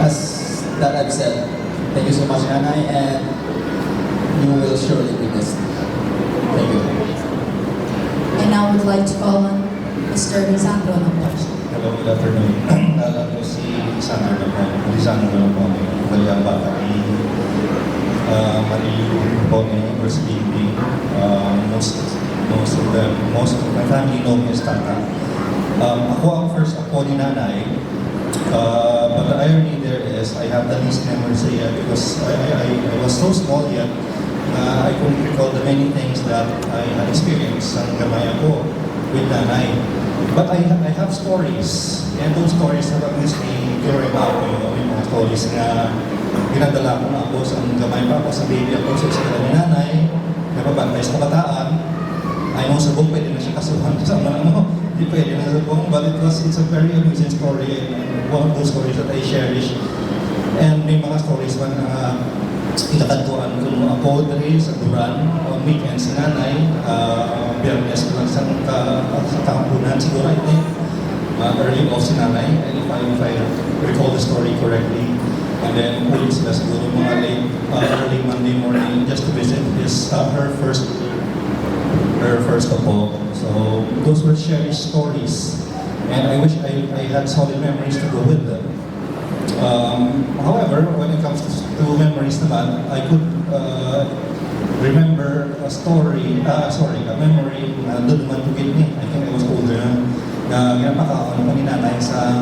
as that I've said, thank you so much, Nanay, and you will surely be missed. Thank you. And now I would like to call on Mr. Rizando ng question. Hello, good afternoon. Alam ko si Sandro naman. Rizando naman po kami. Walang bata ni Marilu po ni University. Most of my family know me as Tata. Ako ang first apo ni Nanay. But the irony there is I have the least memory sa iya because I was so small yet. I couldn't recall the many things that I had experienced sa gamay ako with nanay. But I have stories, and those stories have obviously growing up, yung mga stories na ginadala ko na ako sa gamay pa ako, sa baby ako, sa sila ni nanay, napabantay sa kabataan. I know sa buong pwede na siya kasuhan sa mga hindi pwede na sa buong, but it's a very amusing story, and one of those stories that I cherish. And may mga stories man na itakantuan ko nung ako dali sa Duran on weekends si nanay, Biyernes lang sa kahampunan siguro I think, early off si nanay, and if I recall the story correctly, and then ulit sila siguro mga late early Monday morning just to visit her first couple. So those were cherished stories, and I wish I had solid memories to go with them. However, when it comes to memories naman, I could remember a memory na doon naman to get me. I think I was older na ginapakaon ko ni nanay sa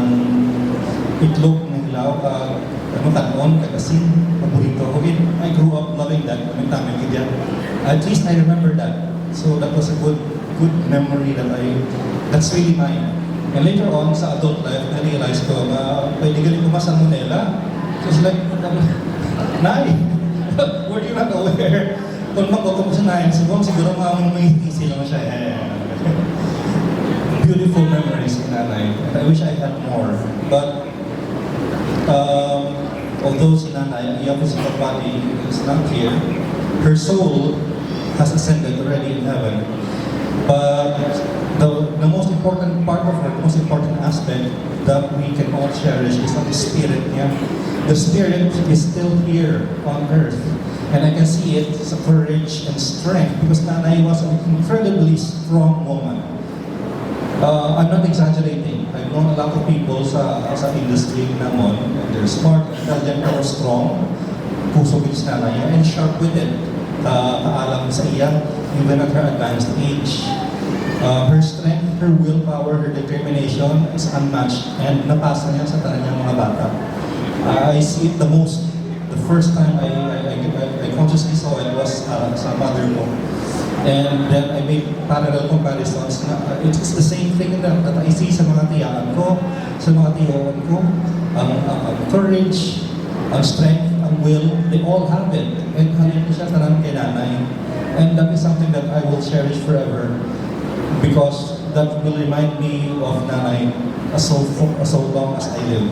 itlog ng hilaw, kanon, kagasin, paborito ko. I grew up loving that. At least I remember that. So that was a good memory that's really mine. And later on, sa adult life, na-realize ko na pwede galing ko masalmonella. So it's like, Nay, were you not aware? Kung magutom sa Nay, siguro may easy lang siya. Beautiful memories in nanay. And I wish I had more. But, although si nanay, yung physical body is not here, her soul has ascended already in heaven. But the most important part of her, the most important aspect that we can all cherish is the spirit. Yeah? The spirit is still here on earth. And I can see it as a courage and strength because Nanay was an incredibly strong woman. I'm not exaggerating. I've known a lot of people sa industry namon, and they're smart, intelligent, pero strong. Puso bilis Nanay and sharp-witted. Kaalam sa iya, even at her advanced age. Her strength, her willpower, her determination is unmatched, and napasa niya sa kanyang mga bata. I see it the most. The first time I consciously saw it was sa mother ko. And then I made parallel comparisons. It's the same thing that I see sa mga tiyaan ko, sa mga tiyawan ko. Ang courage, ang strength, ang will, they all have it. And halin ko siya tanan kay nanay. And that is something that I will cherish forever. Because that will remind me of nanay so long as I live.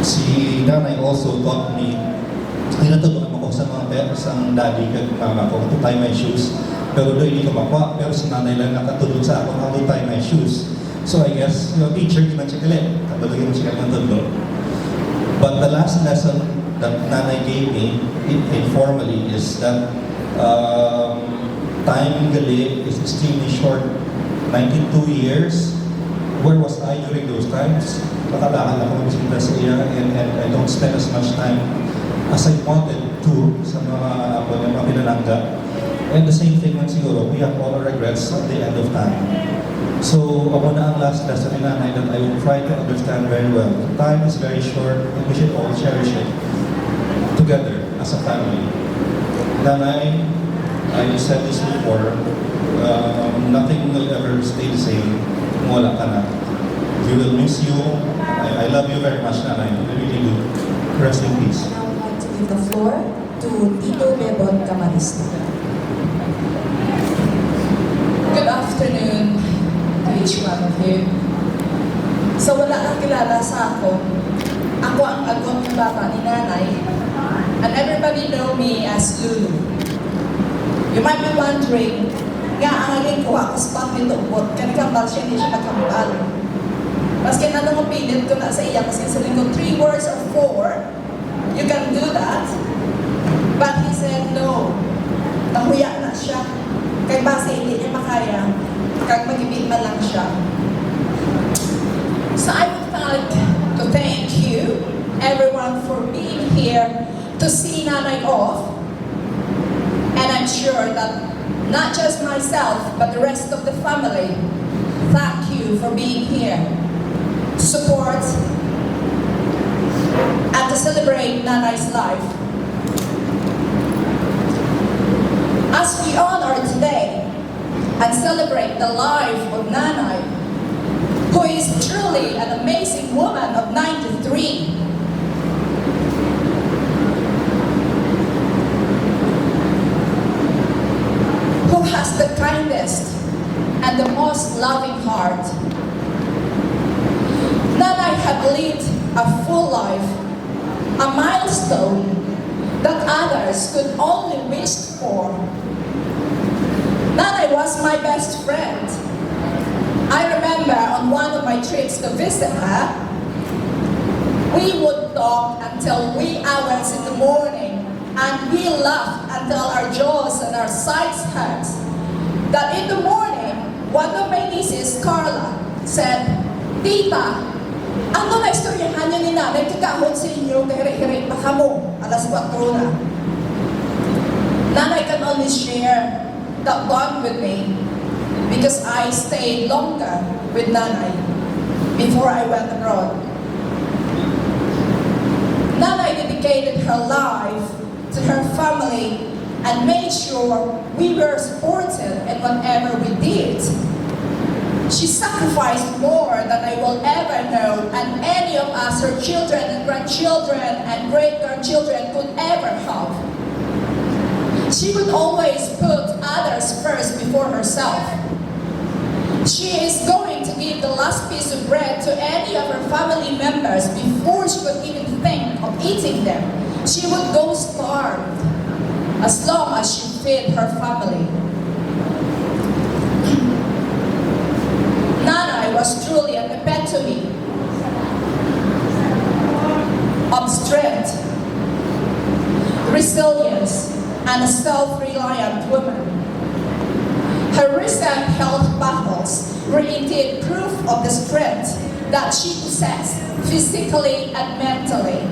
Si nanay also taught me, tinatulungan ako sa mga parents ang daddy kag mama ko to tie my shoes. Pero doon hindi ko makuha, pero si nanay lang nakatulong sa ako how to tie my shoes. So I guess, teacher di man siya galit, katulungin mo siya katulong. But the last lesson that nanay gave me, informally, is that time gali is extremely short. 92 years. Where was I during those times? Nakalahan ako ng sa iya, and I don't spend as much time as I wanted to sa mga pinalangga. And the same thing man siguro, we have all our regrets at the end of time. So, ako na ang last lesson ni nanay that I will try to understand very well. Time is very short, and we should all cherish it together as a family. Nanay, I said this before, nothing will ever stay the same kung wala ka na. We will miss you. I love you very much, Nanay. I really do. Rest in peace. I would like to give the floor to Tito Bebon Camarista. Good afternoon to each one of you. So wala kang kilala sa ako. Ako ang agong ng bata ni nanay. And everybody know me as Lulu. You might be wondering, nga ang aging kuha ko sa pagpitubot, kanikambal siya, hindi siya makambal. Maski na nung opinion ko na sa iya, kasi sabihin ko 3 words or 4, you can do that. But he said, no. Nahuya na siya. Kay base hindi niya makaya. Kag mag-ibigma lang siya. So I would like to thank you, everyone, for being here to see Nanay off. And I'm sure that not just myself, but the rest of the family thank you for being here to support and to celebrate Nanay's life. As we honor today and celebrate the life of Nanay, who is truly an amazing woman of 93, who has the kindest and the most loving heart. Nanay had lived a full life, a milestone that others could only wish for. Nanay was my best friend. I remember on one of my trips to visit her, we would talk until wee hours in the morning, and we laughed until our jaws and our sides hurt. That in the morning, one of my nieces, Carla, said, "Tita, ano na istoryahan niyo ni Nanay kakahon sa inyo, kahiri-hiri pa kamo, alas 4 na." Nanay can only share that bond with me because I stayed longer with Nanay before I went abroad. Nanay dedicated her life to her family and made sure we were supported in whatever we did. She sacrificed more than I will ever know, and any of us, her children and grandchildren and great-grandchildren, could ever have. She would always put others first before herself. She is going to give the last piece of bread to any of her family members before she could even think of eating them. She would go starved as long as she fed her family. Nanay was truly an epitome of strength, resilience, and a self-reliant woman. Her recent health battles were indeed proof of the strength that she possessed physically and mentally.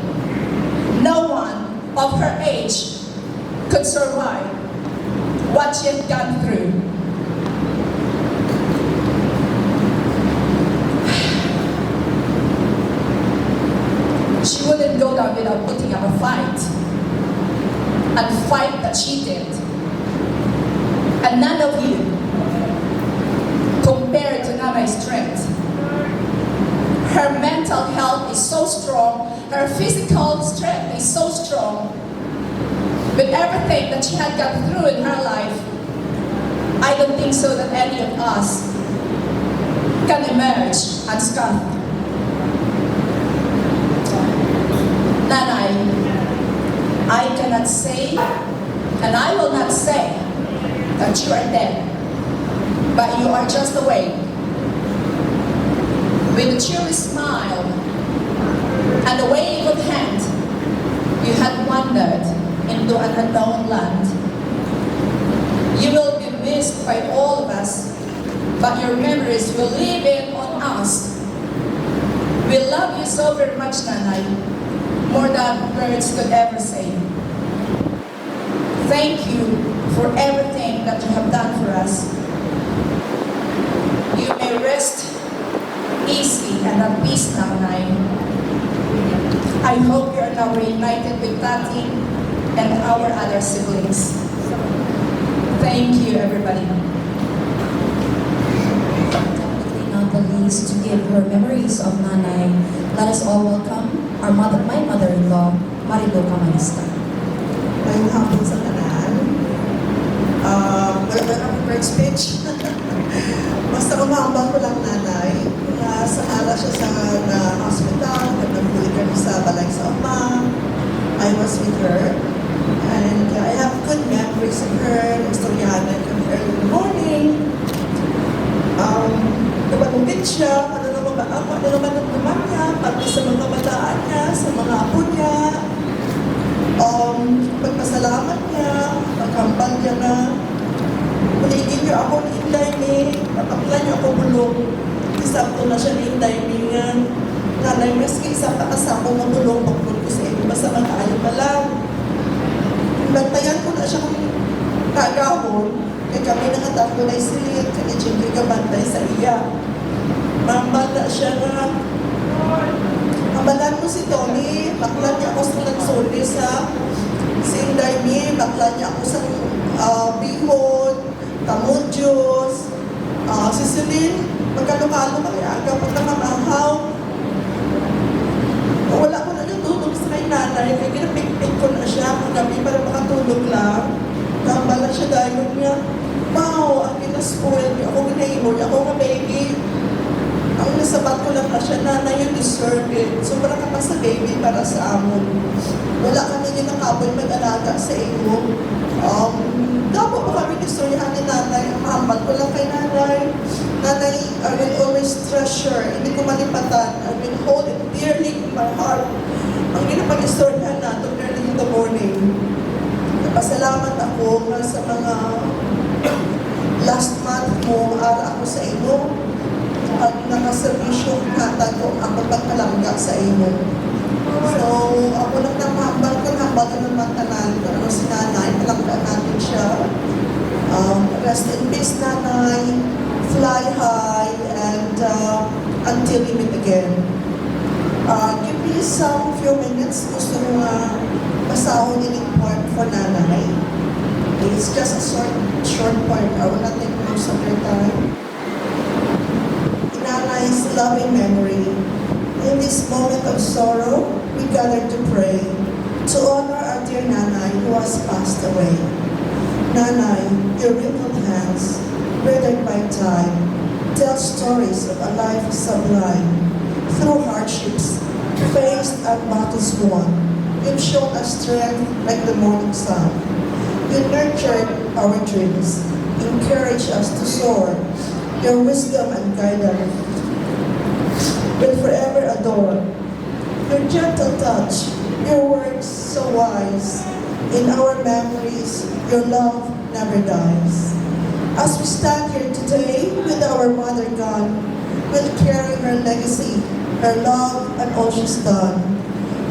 No one of her age could survive what she had gone through. She wouldn't go down without putting up a fight. And fight that she did. And none of you compared to Nanay's strength. Her mental health is so strong, her physical strength is so strong. With everything that she had gone through in her life, I don't think so that any of us can emerge unscathed. Nanay, I cannot say, and I will not say, that you are dead, but you are just awake. With a cheery smile and a wave of hand, you had wandered into an unknown land. You will be missed by all of us, but your memories will live in on us. We love you so very much, Nanay, more than words could ever say. Thank you for everything that you have done for us. You may rest easy and at peace now, Nay. I hope you are now reunited with Tati and our other siblings. Thank you, everybody. Definitely not the least, to give her memories of Nanay, let us all welcome our my mother-in-law, Marilu Camarista. Ngayong hapon sa kanan. Wala na prepared speech. Basta umambang ko lang Nanay. Sa ala siya sa hospital, nagpuli kami sa balay sa ama. I was with her. And I have good memories of her. Istoryahan kami early in the morning. Nabanungit siya. Ano naman ang naman niya, pati sa mga bataan niya, sa mga apo niya. Pagpasalamat niya, pagkambal niya na, paligid niyo ako ni Inday ni, napakla niyo ako bulong. Isakto na siya ni Inday ni nga, nanay maski sa pakasako ng bulong, pagpulong ko sa inyo, basta mag-ayaw pa lang. Bantayan ko na siya kung kagahon, kaya kami nakatakbo na isilit, kaya gabantay sa iya. Mambata siya nga. Ambalan mo si Tony, baklan niya ako sa nagsuli sa Sinday Mi, baklan niya ako sa Bihon, Tamudyos, si Celine, magkalukalo kaya aga pag nakamahaw. Wala ko na natulog sa kay nanay, kaya ginapikpik ko na siya kagabi para makatulog lang. Kambala siya dahil niya, wow, ang ginaspoil niya, ako ginahimod, ako nga baby. Ang nasabat ko lang na siya, nanay, you deserve it. Sobrang ka pa sa baby para sa amon. Wala kami yung nakaboy mag-alaga sa iyo. Dapat pa kami istoryahan ni nanay. Ang mahambal ko lang kay nanay. Nanay, I will always treasure. Hindi ko malipatan. I will hold it dearly in my heart. Ang ginapag-istoryahan natin early in the morning. Napasalamat ako sa mga last month mo, ara ako sa iyo. At nakaservisyo hatag ko ako pagkalangga sa iyo. So, ako lang namahambal ko ng matanan ko ano si nanay, palangga natin siya. Rest in peace, nanay. Fly high and until we meet again. Give me some few minutes. Gusto mo basahon din yung part for nanay. It's just a short part. I will not take most of your time. Nanay's loving memory. In this moment of sorrow, we gather to pray, to honor our dear Nanay who has passed away. Nanay, your wrinkled hands, withered by time, tell stories of a life sublime. Through hardships, faced and battles won, you've shown us strength like the morning sun. You nurtured our dreams, encouraged us to soar. Your wisdom and guidance will forever adore. Your gentle touch, your words so wise. In our memories, your love never dies. As we stand here today with our mother gone, we'll carry her legacy, her love and all she's done.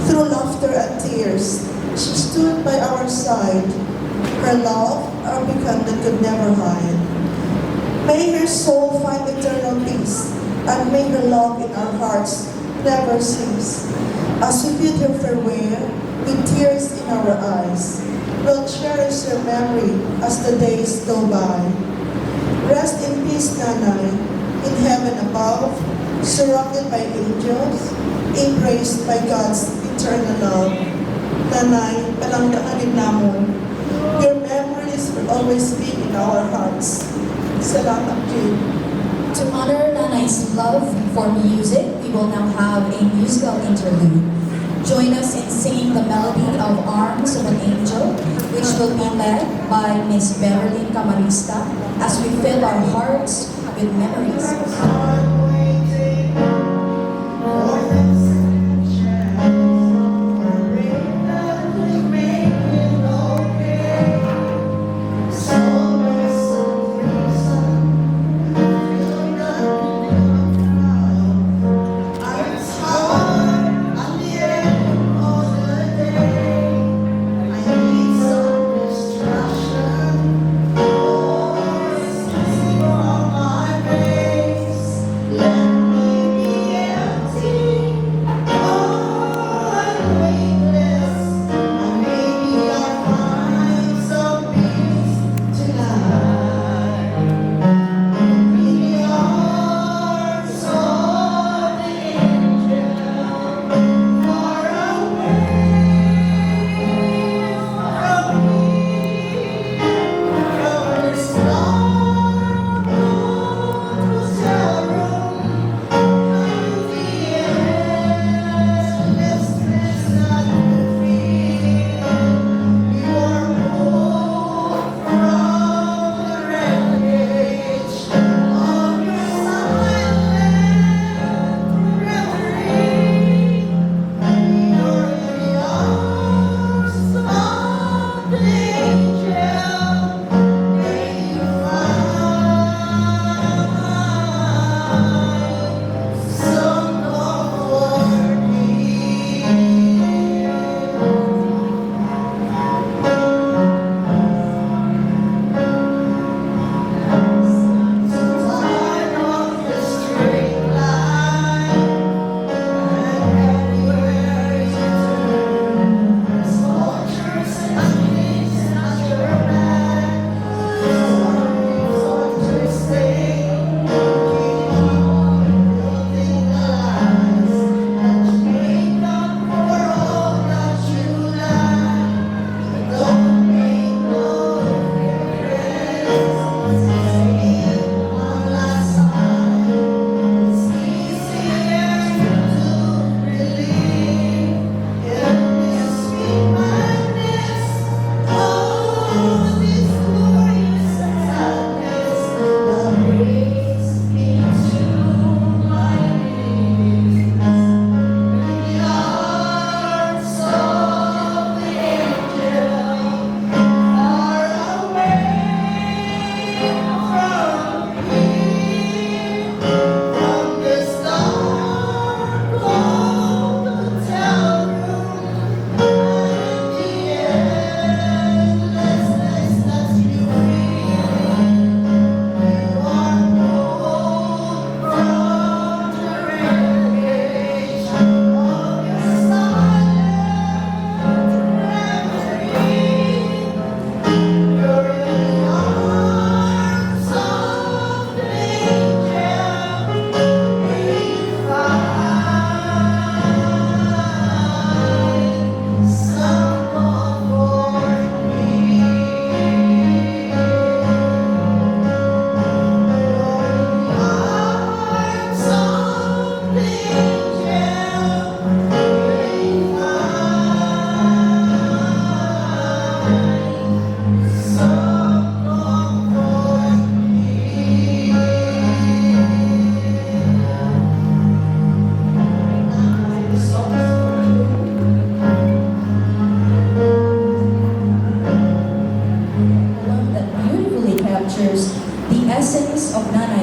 Through laughter and tears, she stood by our side. Her love, our beacon that could never hide. May her soul find eternal peace, and may her love in our hearts never cease. As we bid her farewell, with tears in our eyes, we'll cherish her memory as the days go by. Rest in peace, Nanay, in heaven above, surrounded by angels, embraced by God's eternal love. Nanay, palanggaan namon. Your memories will always be in our hearts. Salamat, Jane. To honor Nanay's love for music, we will now have a musical interlude. Join us in singing the melody of Arms of an Angel, which will be led by Miss Beverly Camarista as we fill our hearts with memories. Face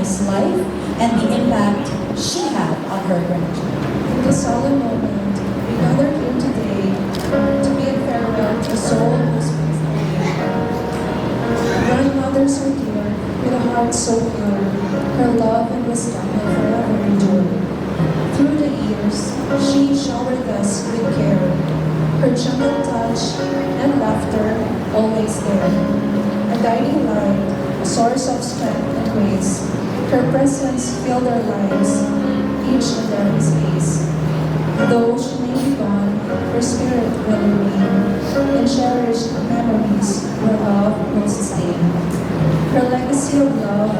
Nanay's life and the impact she had on her grandchildren. In this solemn moment, we gather here today to bid farewell to a soul who's passed away. Grandmothers are dear, with a heart so pure, her love and wisdom will forever endure. Through the years, she showered us with care, her gentle touch and laughter always there. A guiding light, a source of strength and grace, her presence filled our lives, each and every space. Though she may be gone, her spirit will remain, and cherished memories her love will sustain. Her legacy of love,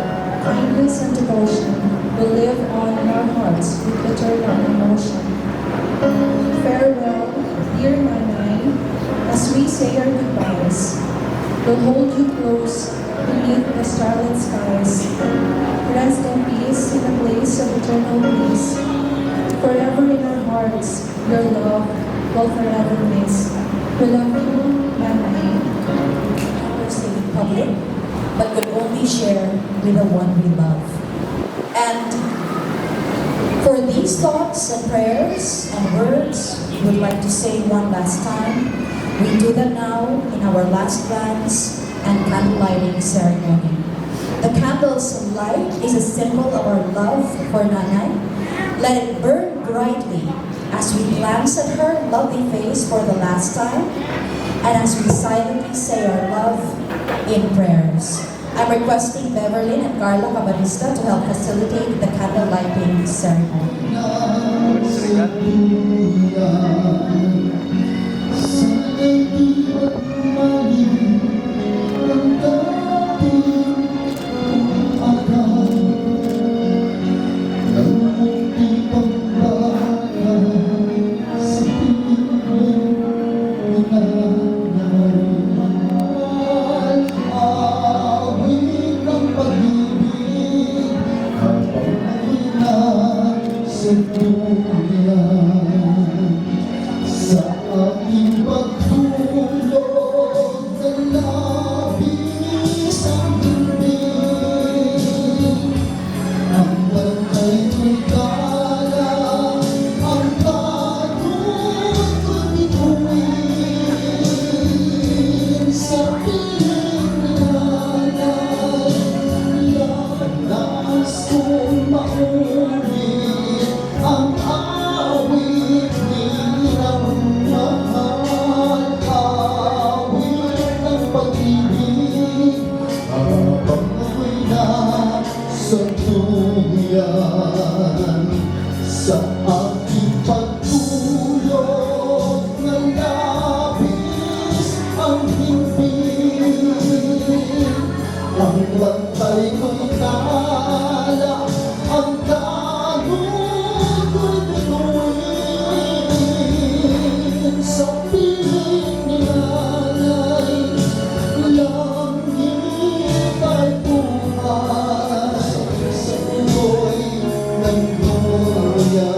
kindness, and devotion will live on in our hearts with eternal emotion. Farewell, dear Nanay, as we say our goodbyes. We'll hold you close beneath the starlit skies. Rest in peace in a place of eternal peace. Forever in our hearts, your love will forever miss. We love you, Nanay. Never say in public, but could only share with the one we love. And for these thoughts and prayers and words, we would like to say one last time. We do that now in our last glance and candle lighting ceremony. The candle's light is a symbol of our love for Nanay. Let it burn brightly as we glance at her lovely face for the last time and as we silently say our love in prayers. I'm requesting Beverly and Carla Cabarista to help facilitate the candle lighting ceremony. Sa aking pagtulog na labis ang himig, ang bantay ko'y kala, ang pagod ko'y bituin. Sa piling nanay, lakas kong maulit ang awit nilang mahal, awit ng pag-ibig, habang ako'y nasa duyan. Sa aking pagtulog na labis ang himig, ang bantay ko'y kala, ang kaluluwa ko'y bituin. Sa piling ni nanay, langit ay bukas, sa tuloy ng gloria.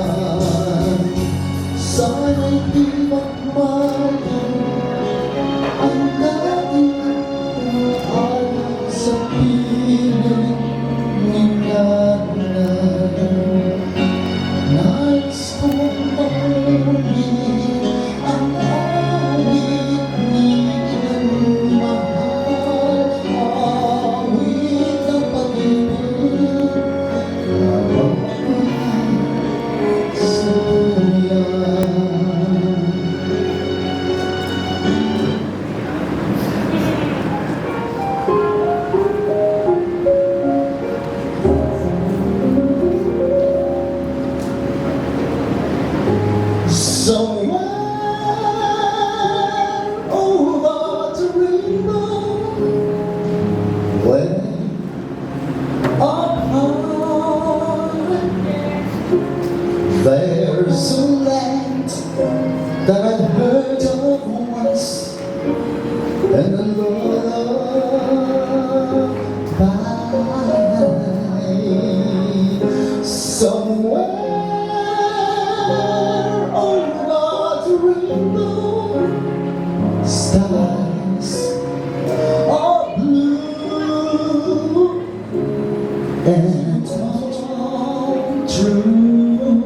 true.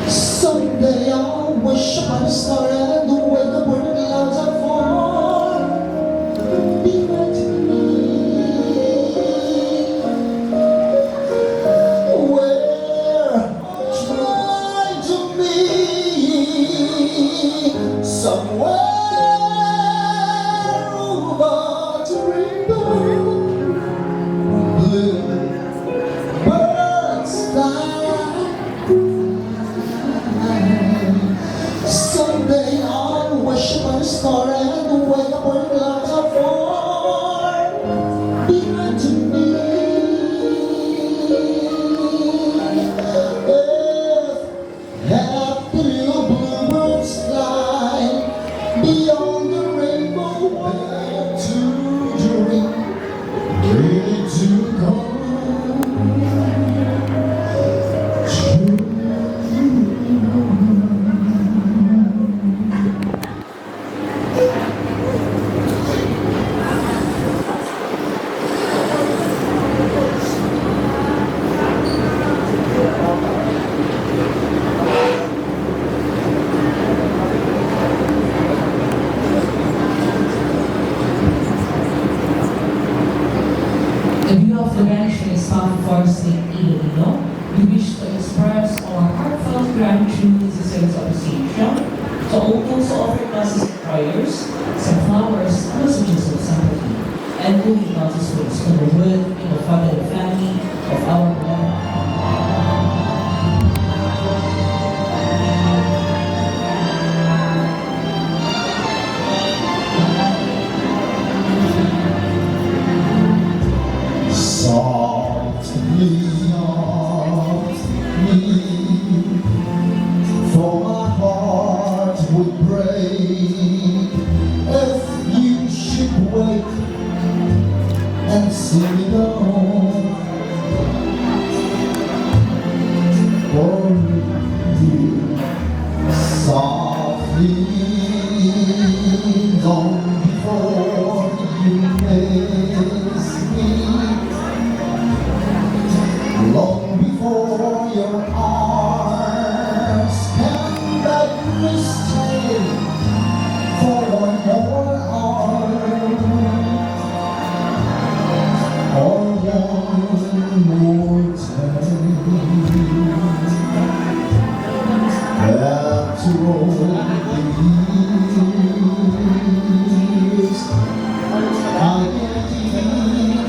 Someday I'll wish upon a star and wake up where the clouds are far. Be right to me, where try to be somewhere over the rainbow. Blue birds fly. Someday I'll wish upon a star and wake up where the clouds are far. Be right to me. If happy little bluebirds fly beyond the rainbow, where to dream, really to come true. The view of the mansion is found for St. Iloilo. We wish to express our heartfelt gratitude and sincere appreciation to all those who offered masses and prayers, some flowers, and messages of sympathy, and moving notice words from the wood in the father and family of our beloved. Softly, softly, for my heart would break if you should wake and see me go. For you, softly, long before you miss me. Long before your arms can beg me stay for one more hour or one more day. After all the years I gave,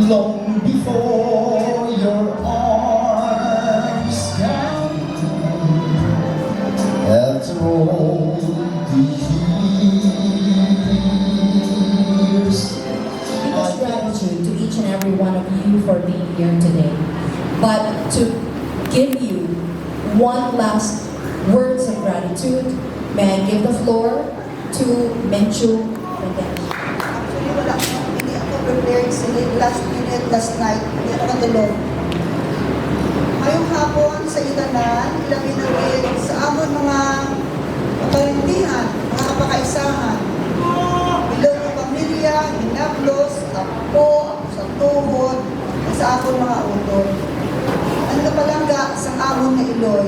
long before your arms can, after all the years. Biggest gratitude to each and every one of you for being here today. But to give you one last words of gratitude, may I give the floor to Menchu Mendez. Actually, hindi ako prepared sila last minute, last night, hindi ako natulog. Ngayong hapon sa Itanan, ilagay na rin sa amon mga kaparintihan, mga kapakaisahan. Bilog ng pamilya, hinablos, ako sa tuhod, sa akong mga utol. Ang napalangga sa amon na Iloy,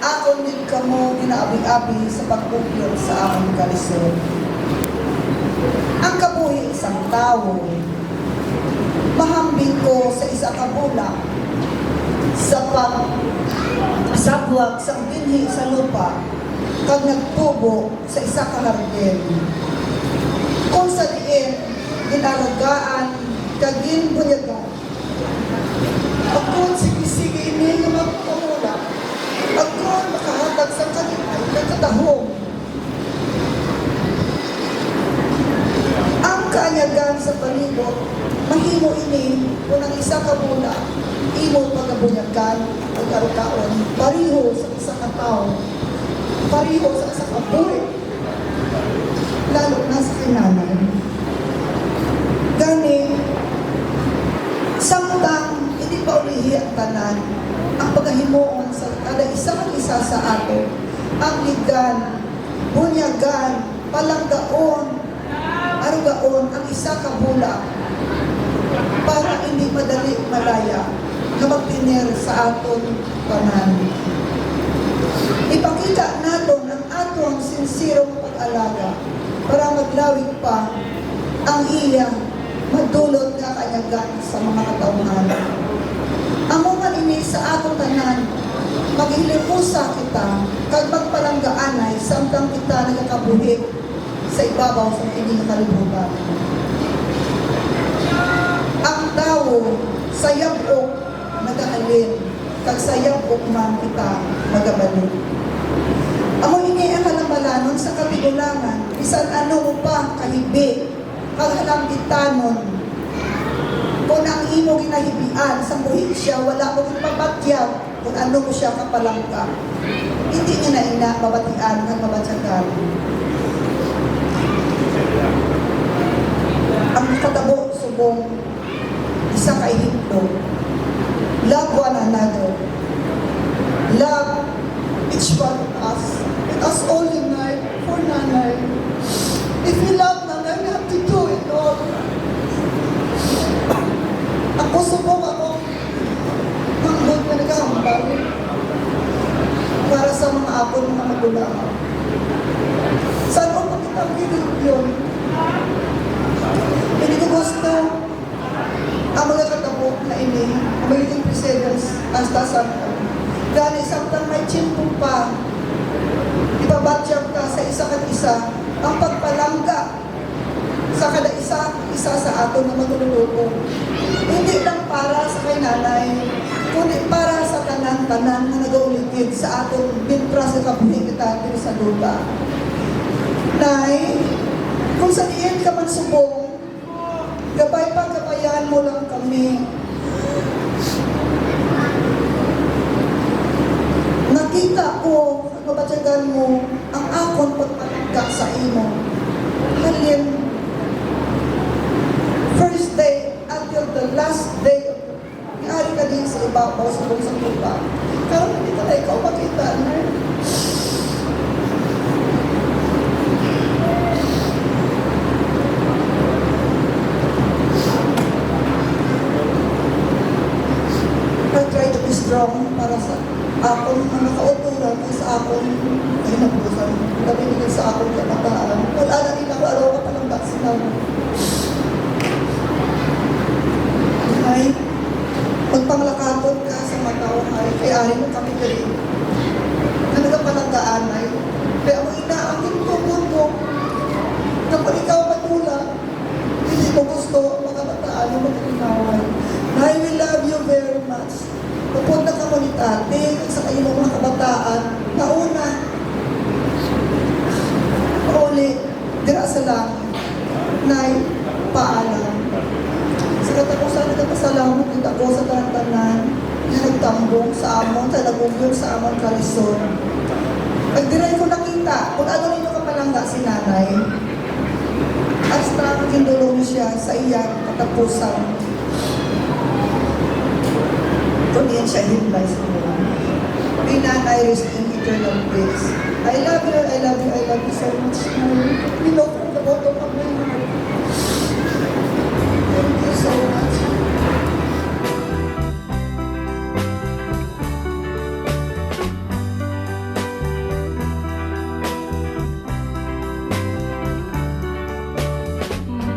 akon din kamo ginaabi-abi sa pagbuklod sa amon kalisod. Ang kabuhi isang tao, mahambing ko sa isa ka bulak, sa pagsabwag sa binhi sa lupa, kag nagtubo sa isa ka hardin. Kung sa diin, ginaragaan, kag ginbunyagan. Ako sige-sige ini nga magpamula, ako makahatag sa kanilay, nagkatahong. Ang kaanyagan sa palibot, mahimo ini kung ang isa ka mula, imo pagabunyagan, pagkaroon, pariho sa isa ka tao, pariho sa isa ka buhay, lalo na sa kinanay. Gani, samtang hindi pa ulihi ang tanan, ang paghahimuon sa kada isa sa ato, ang ligan, bunyagan, palanggaon, arugaon ang isa ka bula para hindi madali malaya gikan sa aton tanan. Ipakita naton ang atong sinsirong pag-alaga para maglawig pa ang iya madulot nga kanyagan sa mga katawhan. Amo man ini sa atong tanan, maghilimusa kita kag magpalanggaanay samtang kita nagakabuhi sa ibabaw sa ining kalibutan. Ang tao sa yabok nagaalin, kag sa yabok man kita magabalik. Amo ini ang halambalanon sa katigulangan, bisan ano mo pa kahibi, kag halambitanon. Kung ang imo ginahibian, sa buhig siya, wala mo ipabatyag, kung ano mo siya kapalangka. Hindi niya na ina mabatian at mabatyagan. Ang katabo subong isa ka ihiplo. Love one another. Love each one of us. Let us all unite for Nanay. If we love Nanay, we have to do it all. Ako subong ako manghod na nagahambal para sa mga apon mga magulang. Saan ko pakitang yun? Hindi ko gusto ang mga katabo na ini, ang magiging precedence hasta sa gani samtang may chimpo pa, ibabatyag ka sa isa kat isa ang pagpalangga sa kada isa sa aton na matululuko. Hindi lang para sa kay Nanay, kundi para sa tanan-tanan na nagauligid sa aton bintra sa kabuhi kita dito sa lupa. Nay, kung sa diin ka man subong, gabayaan mo lang kami. Nakita ko, mabatyagan mo, ang akon pagpalangga sa imo. Halin, first day until the last day of Iari ka din sa ibabaw sa buong lupa. Karon hindi ka na ikaw makita na. I try to be strong para sa akong mga kauturan sa akong ay nabusan. Labi sa akong kabataan. Wala na rin ako araw ka palang baksinan. Ay, magpanglakatot ka sa mataw ay kay ari mo kami dali. Na nagapalanggaan ay kaya mo inaangin ko mo. Kapag ikaw matula, hindi mo gusto mga bataan mo magkinawan. I will love you very much. Pupod na komunitate sa kayo mga kabataan na una, uli, dira sa lang, nay, paalam. Sa katapusan, nagpasalamat kita ko sa tanan na nagtambong sa amon, sa nagugyong sa amon kalison. Pagdiray ko nakita, kung ano ninyo kapalangga si Nanay, hasta kindulong siya sa iyang katapusan. Kung yan siya himlay sa mga. May Nanay rest in eternal bliss. I love you, I love you, I love you so much. We love from the bottom of my heart. Thank you so much.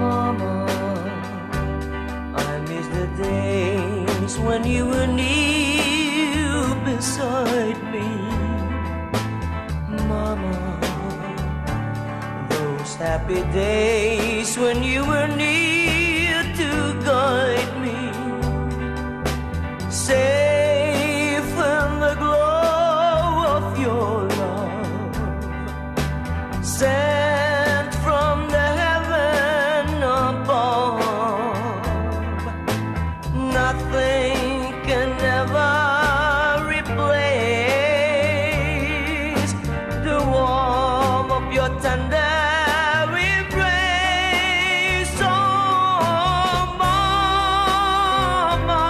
Mama, I miss the days when you were near beside me. Mama, those happy days when you were near to guide me, safe in the glow of your love, sent from the heaven above. Nothing can ever replace the warmth of your tender embrace. Oh, Mama,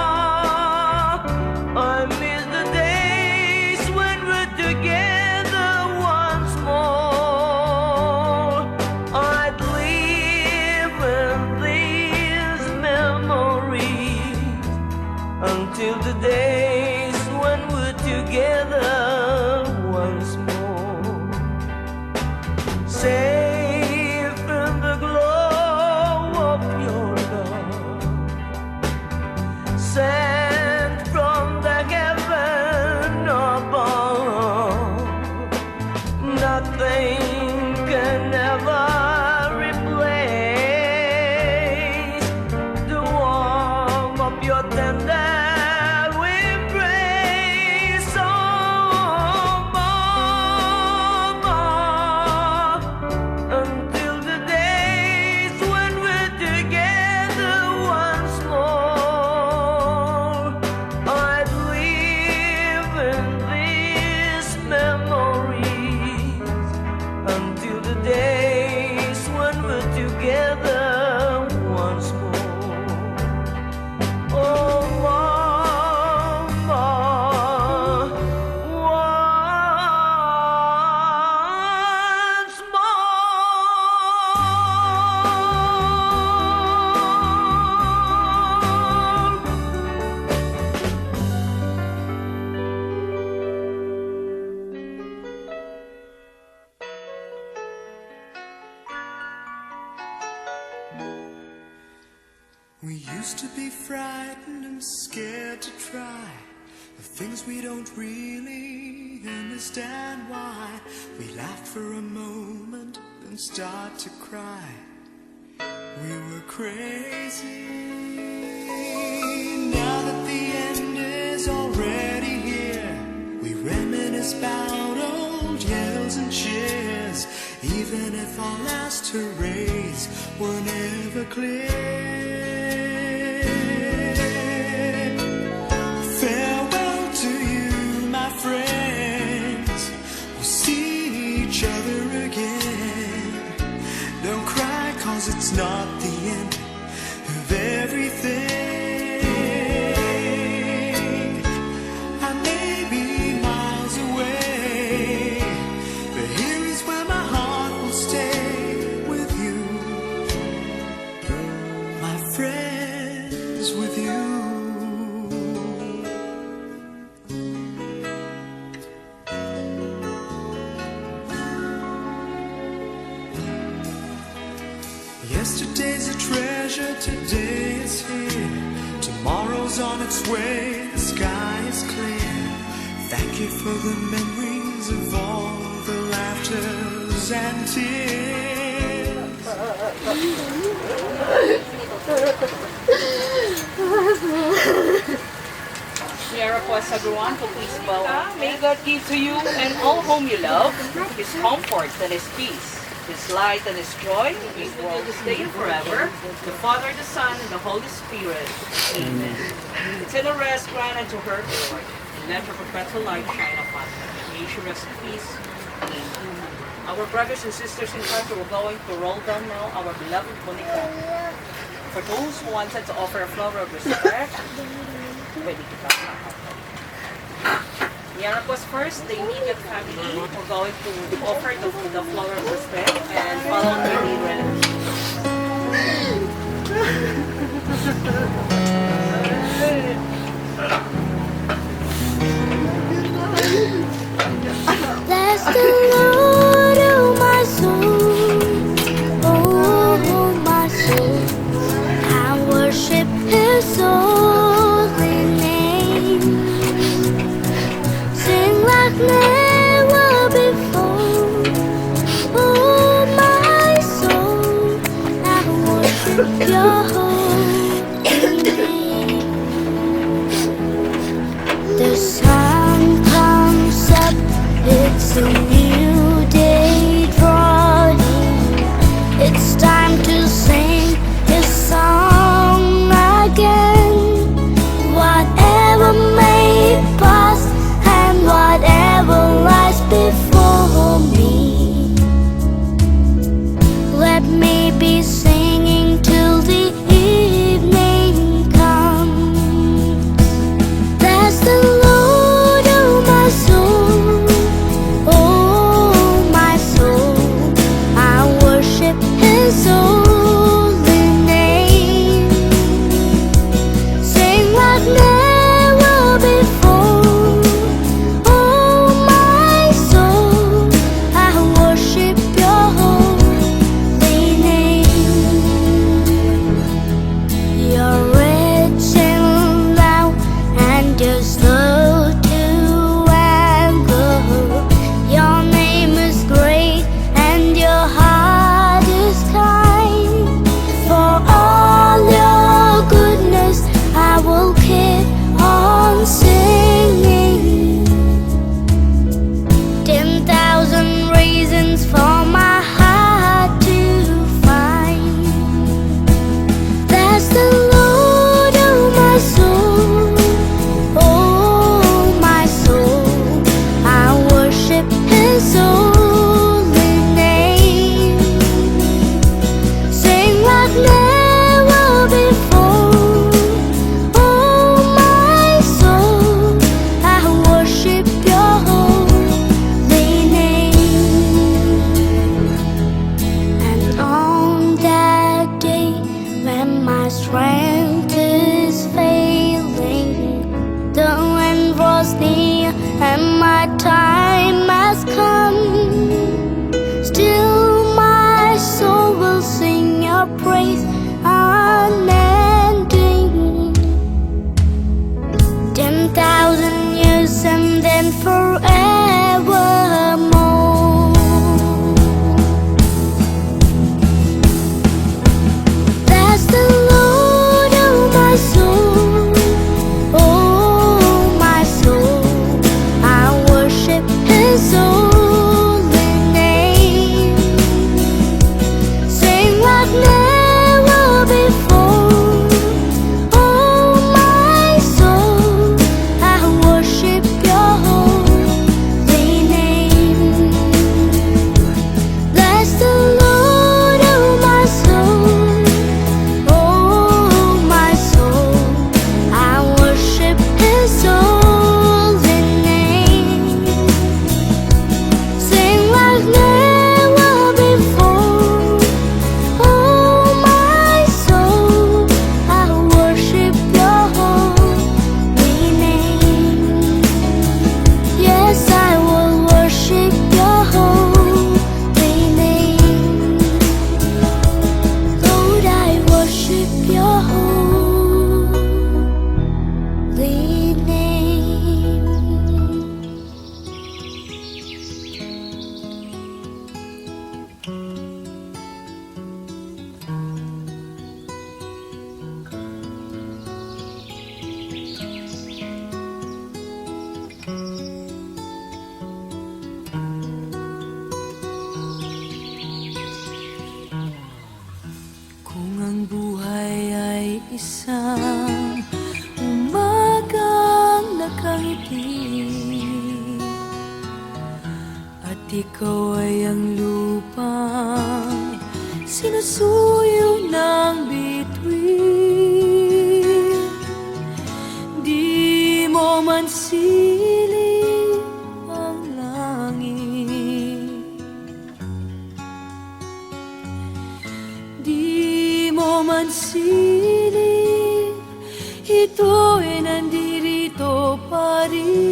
I miss the days when we're together once more. I'd live in these memories until the day together once more. Safe in the glow of your love, sent from the heaven above. Nothing can ever replace the warmth of your tender embrace. Oh, mama, until the days when we're together once more, I'd live in these memories until the days when we're together once more. Oh, mama, once We used to be frightened and scared to try the things we don't really understand why. We laughed for a moment, then start to cry. We were crazy. Now that the end is already here, we reminisce about old yells and cheers, even if our last hurrays were never clear. Farewell to you, my friends. We'll see each other again. Don't cry, 'cause it's not the end of everything. I may be miles away, but here is where my heart will stay with you, my friends, with you. Yesterday's a treasure, today is here. Tomorrow's on its way, the sky is clear. Thank you for the memories of all the laughters and tears. May I request everyone to please bow. May God give to you and all whom you love His comfort and His peace, His light and His joy, be with you this day and forever. The Father, the Son, and the Holy Spirit. Amen. Eternal rest grant unto her, Lord, and let her perpetual light shine upon her. May she rest in peace. Amen. Our brothers and sisters in Christ, we're going to roll down now our beloved Monica. For those who wanted to offer a flower of respect, pwede kita. Yara was first, the immediate family. We're going to offer the flower of respect and followed by the Bless the Lord, oh my soul, oh my soul, I worship His holy name. Sing like never before, oh my soul, I worship Your holy name. that time has come, still my soul will sing your praise unending. 10,000 years and then forevermore. Bless the Lord, oh my soul, oh my soul. I worship His holy name. Sing like never before. Oh my soul, I worship Your holy name. Bless the Lord, oh my soul, oh my soul. I worship His holy name. Sing like never before. Oh my soul, I worship Your holy name. Yes, I will worship Your holy name. Lord, I worship Your holy name. Kung ang buhay ay isang umagang nakangiti, at ikaw ay ang lupang sinusuyo ng bituin, di mo man siling ang langit, di mo man siling, ito ay nandirito pa rin.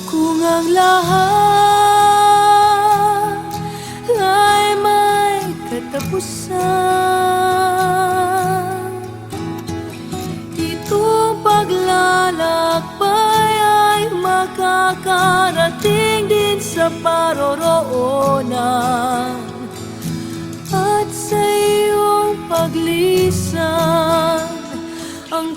Kung ang lahat ay may katapusan, itong paglalakbay ay makakarating din sa paroroonan. At sa iyong paglisan, ang